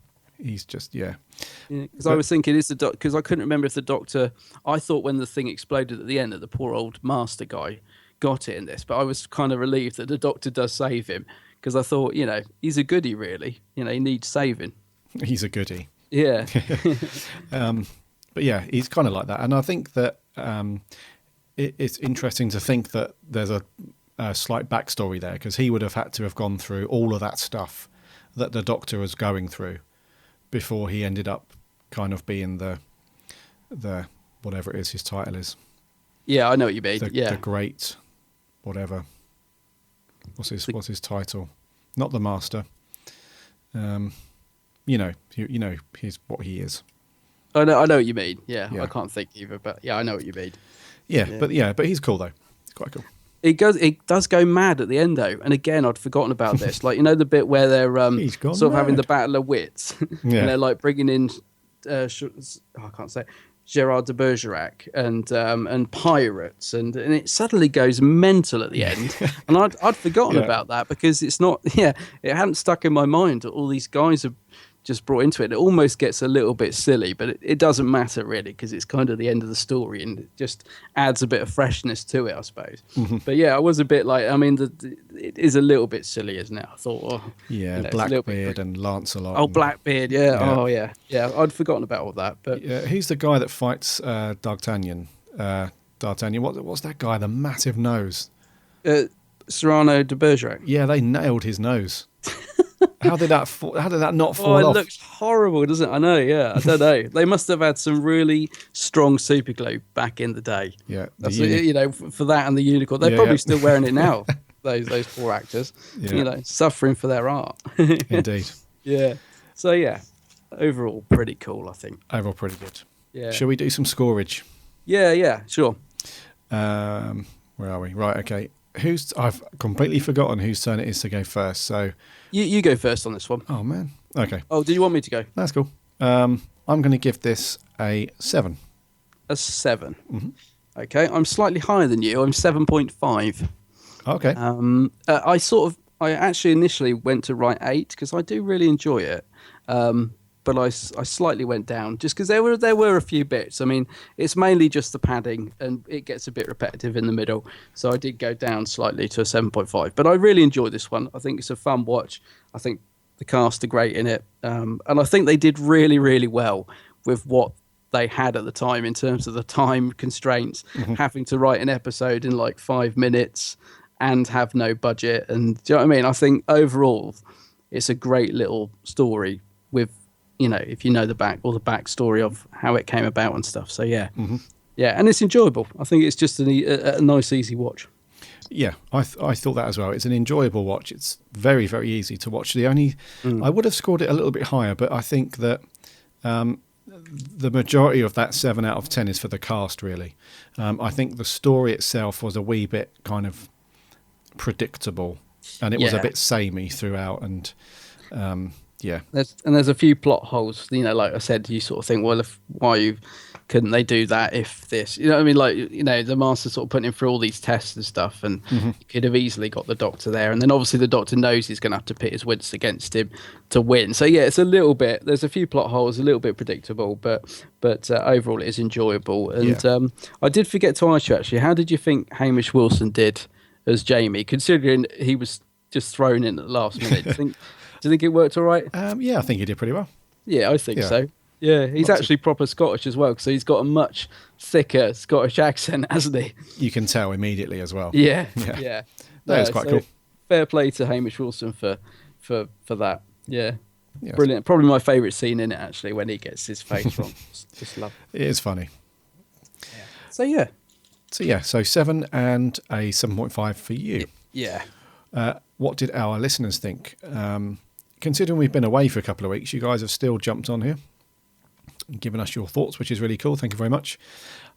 S5: He's just
S6: because I was thinking, is the because I couldn't remember if the Doctor. I thought when the thing exploded at the end that the poor old master guy got it in this, but I was kind of relieved that the Doctor does save him because I thought, he's a goodie really. He needs saving.
S5: He's a goodie.
S6: Yeah.
S5: But yeah, he's kind of like that, and I think that it's interesting to think that there's a slight backstory there because he would have had to have gone through all of that stuff that the Doctor was going through before he ended up kind of being the whatever it is his title is.
S6: Yeah, I know what you mean.
S5: The great whatever. What's his title? Not the master. He's what he is.
S6: I know what you mean. Yeah, I can't think either, but yeah, I know what you mean.
S5: Yeah, but he's cool though. It's quite cool.
S6: It does go mad at the end though, and again, I'd forgotten about this. Like the bit where they're sort of having the battle of wits, and they're like bringing in, I can't say, Gerard de Bergerac and pirates, and it suddenly goes mental at the end, and I'd forgotten about that because it's not. Yeah, it hadn't stuck in my mind that all these guys are just brought into it. It almost gets a little bit silly, but it doesn't matter really because it's kind of the end of the story and it just adds a bit of freshness to it, I suppose. Mm-hmm. But yeah, I was a bit like, it is a little bit silly, isn't it? I thought,
S5: Blackbeard and Lancelot.
S6: Oh, Blackbeard, yeah. Oh, yeah. I'd forgotten about all that. But
S5: who's the guy that fights D'Artagnan? What's that guy? The massive nose.
S6: Cyrano de Bergerac.
S5: Yeah, they nailed his nose. How did that not fall off?
S6: It looks horrible, doesn't it? I know, yeah. I don't know. They must have had some really strong super glue back in the day.
S5: Yeah.
S6: For that and the unicorn. They're probably still wearing it now, those poor actors. Yeah. Suffering for their art.
S5: Indeed.
S6: Yeah. So, yeah, overall, pretty cool, I think.
S5: Overall, pretty good.
S6: Yeah.
S5: Shall we do some scoreage?
S6: Yeah, sure.
S5: Where are we? Right, okay. I've completely forgotten whose turn it is to go first, so...
S6: You go first on this one.
S5: Oh, man. Okay.
S6: Oh, did you want me to go?
S5: That's cool. I'm going to give this a 7.
S6: A 7?
S5: Mm-hmm.
S6: Okay, I'm slightly higher than you. I'm 7.5.
S5: Okay.
S6: I actually initially went to write 8 because I do really enjoy it. But I slightly went down just because there were a few bits. I mean, it's mainly just the padding, and it gets a bit repetitive in the middle. So I did go down slightly to a 7.5. But I really enjoyed this one. I think it's a fun watch. I think the cast are great in it, and I think they did really, really well with what they had at the time in terms of the time constraints, having to write an episode in like 5 minutes and have no budget. And do you know what I mean? I think overall, it's a great little story with. If you know the backstory of how it came about and stuff. So, yeah. Mm-hmm. Yeah, and it's enjoyable. I think it's just a nice, easy watch.
S5: Yeah, I thought that as well. It's an enjoyable watch. It's very, very easy to watch. I would have scored it a little bit higher, but I think that the majority of that 7 out of 10 is for the cast, really. I think the story itself was a wee bit kind of predictable, and it was a bit samey throughout, and... yeah,
S6: there's a few plot holes. Like I said, you sort of think, well, why couldn't they do that if this? You know what I mean? Like, the Master's sort of putting him through all these tests and stuff, and you could have easily got the Doctor there. And then obviously the Doctor knows he's going to have to pit his wits against him to win. So yeah, it's a little bit. There's a few plot holes, a little bit predictable, but overall it is enjoyable. And I did forget to ask you actually, how did you think Hamish Wilson did as Jamie, considering he was just thrown in at the last minute? Do you think it worked all right?
S5: Yeah, I think he did pretty well.
S6: Yeah, I think so. Yeah, he's actually proper Scottish as well, so he's got a much thicker Scottish accent, hasn't he?
S5: You can tell immediately as well.
S6: Yeah.
S5: That is quite cool.
S6: Fair play to Hamish Wilson for that. Yeah.
S5: Yeah,
S6: Brilliant. Probably my favourite scene in it, actually, when he gets his face wrong. Just love it.
S5: it is funny.
S6: So, yeah.
S5: So 7 and a 7.5 for you.
S6: Yeah.
S5: What did our listeners think? Considering we've been away for a couple of weeks, you guys have still jumped on here and given us your thoughts, which is really cool. Thank you very much.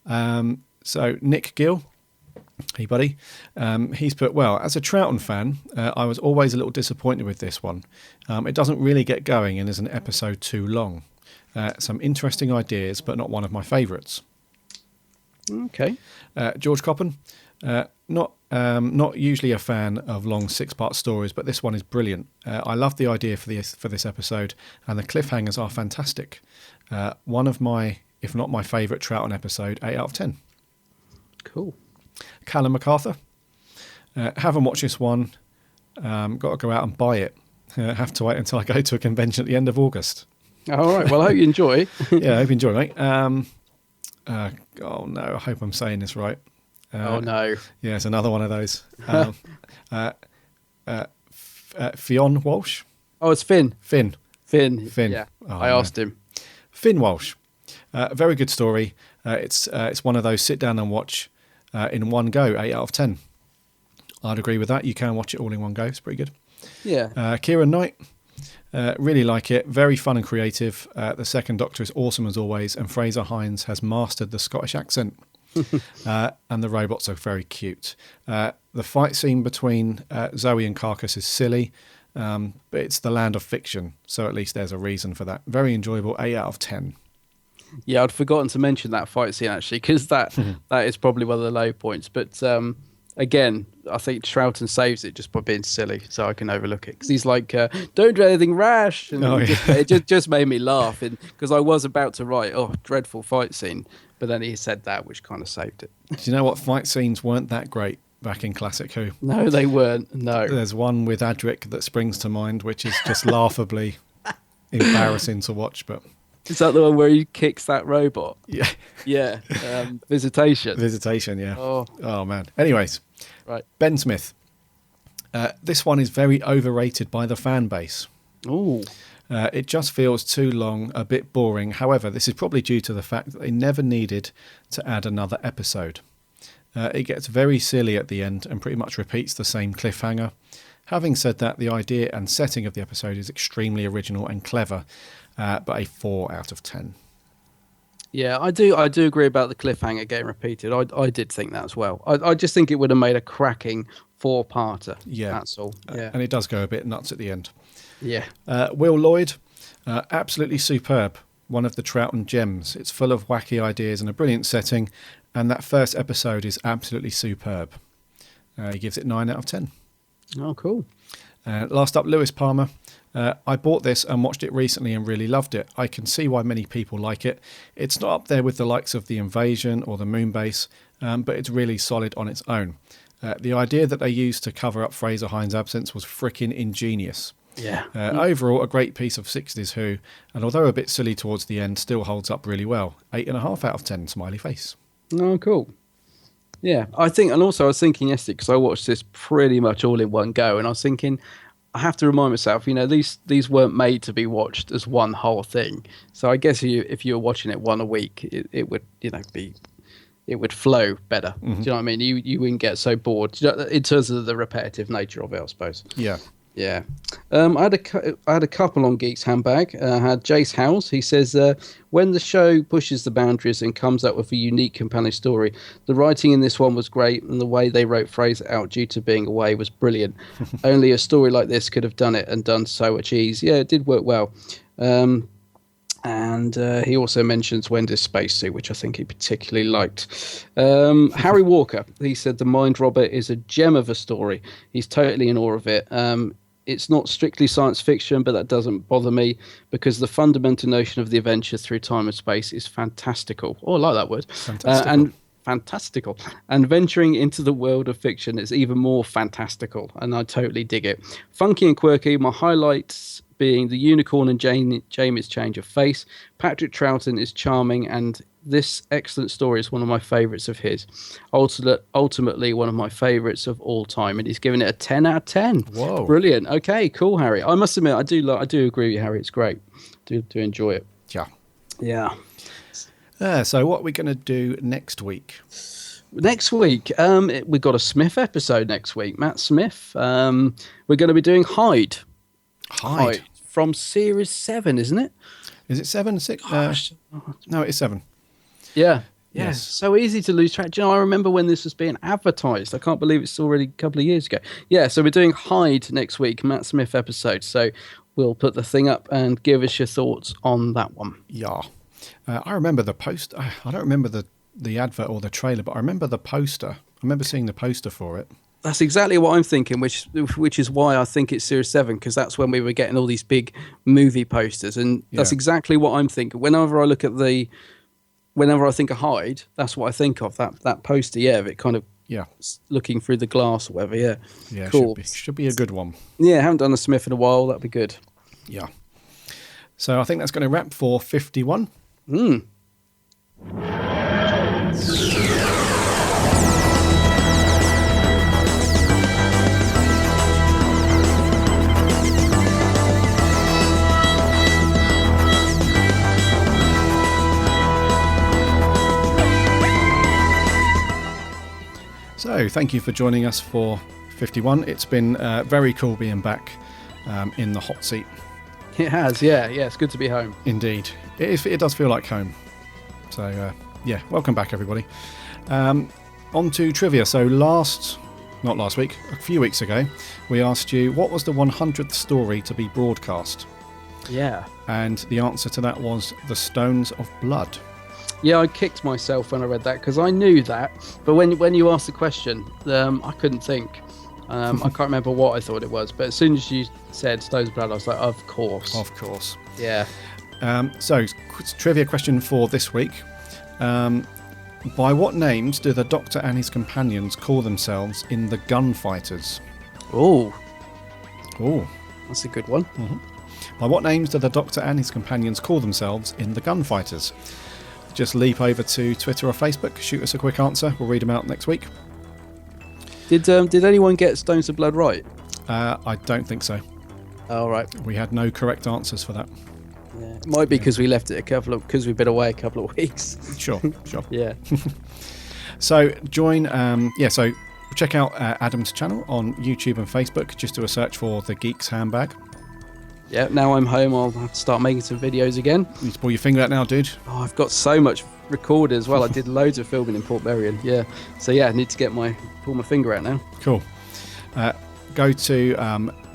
S5: So Nick Gill, hey buddy, he's put, well, as a Troughton fan, I was always a little disappointed with this one. It doesn't really get going and is an episode too long. Some interesting ideas, but not one of my favourites.
S6: Okay.
S5: George Coppen, not usually a fan of long 6-part stories, but this one is brilliant. I love the idea for this episode, and the cliffhangers are fantastic. One of my, if not my favourite Troughton episode, 8 out of 10.
S6: Cool.
S5: Callum MacArthur, haven't watched this one. Got to go out and buy it. Have to wait until I go to a convention at the end of August.
S6: All right. Well, I hope you enjoy.
S5: Yeah, I hope you enjoy, mate. Oh no, I hope I'm saying this right.
S6: Oh no.
S5: Yeah, it's another one of those. Fionn Walsh.
S6: Oh, it's Finn.
S5: Finn.
S6: Yeah.
S5: Oh,
S6: I asked him.
S5: Finn Walsh. Very good story. It's one of those sit down and watch in one go. 8 out of 10. I'd agree with that. You can watch it all in one go. It's pretty good.
S6: Yeah.
S5: Kieran Knight. Really like it. Very fun and creative. The second Doctor is awesome as always, and Fraser Hines has mastered the Scottish accent. And the robots are very cute. The fight scene between Zoe and Carcass is silly, but it's the land of fiction, so at least there's a reason for that. Very enjoyable. 8 out of 10.
S6: Yeah, I'd forgotten to mention that fight scene actually, because that is probably one of the low points. But again, I think Troughton saves it just by being silly, so I can overlook it. Because he's like, "Don't do anything rash," and it just made me laugh, because I was about to write, "Oh, dreadful fight scene," but then he said that, which kind of saved it.
S5: Do you know what? Fight scenes weren't that great back in Classic Who.
S6: No, they weren't. No.
S5: There's one with Adric that springs to mind, which is just laughably embarrassing to watch, but.
S6: Is that the one where he kicks that robot?
S5: Yeah.
S6: Yeah. Visitation.
S5: Visitation, yeah.
S6: Oh,
S5: man. Anyways.
S6: Right.
S5: Ben Smith. This one is very overrated by the fan base.
S6: Ooh.
S5: It just feels too long, a bit boring. However, this is probably due to the fact that they never needed to add another episode. It gets very silly at the end and pretty much repeats the same cliffhanger. Having said that, the idea and setting of the episode is extremely original and clever, but a 4 out of 10.
S6: Yeah, I do agree about the cliffhanger getting repeated. I did think that as well. I just think it would have made a cracking 4-parter.
S5: Yeah.
S6: That's all. Yeah.
S5: And it does go a bit nuts at the end.
S6: Yeah.
S5: Will Lloyd, absolutely superb. One of the Troughton gems. It's full of wacky ideas and a brilliant setting, and that first episode is absolutely superb. He gives it 9 out of 10.
S6: Oh, cool.
S5: Last up, Lewis Palmer. I bought this and watched it recently and really loved it. I can see why many people like it. It's not up there with the likes of The Invasion or The Moonbase, but it's really solid on its own. The idea that they used to cover up Fraser Hines' absence was frickin' ingenious.
S6: Yeah.
S5: Overall, a great piece of 60s Who, and although a bit silly towards the end, still holds up really well. 8.5 out of 10, smiley face.
S6: Oh, cool. Yeah, I think, and also I was thinking yesterday, because I watched this pretty much all in one go, and I was thinking, I have to remind myself, these weren't made to be watched as one whole thing. So I guess if you were watching it one a week, it would, it would flow better.
S5: Mm-hmm.
S6: Do you know what I mean? You wouldn't get so bored in terms of the repetitive nature of it, I suppose.
S5: Yeah.
S6: Yeah. I had a couple on Geek's Handbag. I had Jace House. He says, when the show pushes the boundaries and comes up with a unique, compelling story, the writing in this one was great, and the way they wrote Fraser out due to being away was brilliant. Only a story like this could have done it and done so much ease. Yeah, it did work well. And he also mentions Wendy's spacesuit, which I think he particularly liked. Harry Walker, he said the Mind Robber is a gem of a story. He's totally in awe of it. It's not strictly science fiction, but that doesn't bother me because the fundamental notion of the adventure through time and space is fantastical. Oh, I like that word. Fantastical. And venturing into the world of fiction is even more fantastical, and I totally dig it. Funky and quirky, my highlights being the unicorn and Jamie's change of face. Patrick Troughton is charming, and this excellent story is one of my favourites of his. Ultimately, one of my favourites of all time, and he's given it a 10 out of 10.
S5: Whoa.
S6: Brilliant. Okay, cool, Harry. I must admit, I do agree with you, Harry. It's great. Do enjoy it.
S5: Yeah.
S6: Yeah.
S5: So what are we going to do next week?
S6: Next week, we've got a Smith episode next week. Matt Smith. We're going to be doing Hyde.
S5: Hyde.
S6: From Series 7, isn't it?
S5: Is it 7? 6? No, it's 7.
S6: Yeah.
S5: Yes.
S6: So easy to lose track. Do you know, I remember when this was being advertised. I can't believe it's already a couple of years ago. Yeah, so we're doing Hyde next week, Matt Smith episode. So we'll put the thing up and give us your thoughts on that one.
S5: Yeah. I remember the post. I don't remember the advert or the trailer, but I remember the poster. I remember seeing the poster for it.
S6: That's exactly what I'm thinking, which is why I think it's Series 7, because that's when we were getting all these big movie posters, and that's exactly what I'm thinking. Whenever I think of Hyde, that's what I think of, that poster, of it kind of looking through the glass or whatever,
S5: Yeah,
S6: cool.
S5: Should be a good one.
S6: Yeah, haven't done a Smith in a while, that'd be good.
S5: Yeah. So I think that's going to wrap for 51. So thank you for joining us for 51. It's been very cool being back in the hot seat.
S6: It has, yeah, it's good to be home.
S5: Indeed. It does feel like home. So, welcome back, everybody. On to trivia. So not last week, a few weeks ago, we asked you, what was the 100th story to be broadcast?
S6: Yeah.
S5: And the answer to that was The Stones of Blood.
S6: Yeah, I kicked myself when I read that, because I knew that, but when you asked the question, I couldn't think. I can't remember what I thought it was, but as soon as you said Stones of Blood, I was like, of course.
S5: Of course.
S6: Yeah.
S5: So, trivia question for this week. By what names do the Doctor and his companions call themselves in The Gunfighters?
S6: Oh,
S5: that's
S6: a good one.
S5: Mm-hmm. By what names do the Doctor and his companions call themselves in The Gunfighters? Just leap over to Twitter or Facebook, shoot us a quick answer. We'll read them out next week.
S6: Did anyone get Stones of Blood right?
S5: I don't think so.
S6: All right.
S5: We had no correct answers for that.
S6: Yeah. It might be because we left it because we've been away a couple of weeks.
S5: Sure.
S6: Yeah.
S5: So join. So check out Adam's channel on YouTube and Facebook. Just do a search for The Geek's Handbag.
S6: Yeah. Now I'm home, I'll have to start making some videos again.
S5: You need to pull your finger out now, dude.
S6: Oh, I've got so much recorded as well. I did loads of filming in Port Merion. Yeah. So I need to pull my finger out now.
S5: Cool. Go to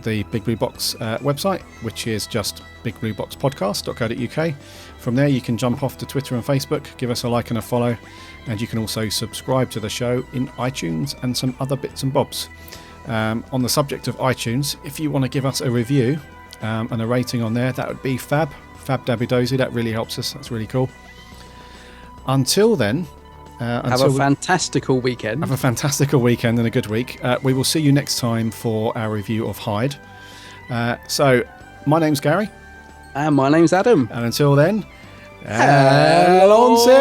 S5: the Big Blue Box website, which is just bigblueboxpodcast.co.uk. From there, you can jump off to Twitter and Facebook, give us a like and a follow, and you can also subscribe to the show in iTunes and some other bits and bobs. On the subject of iTunes, if you want to give us a review and a rating on there, that would be fab dabby dozy. That really helps us. That's really cool. Until then,
S6: have a fantastical weekend.
S5: Have a fantastical weekend and a good week. We will see you next time for our review of Hyde. So, my name's Gary.
S6: And my name's Adam.
S5: And until then, Alonso!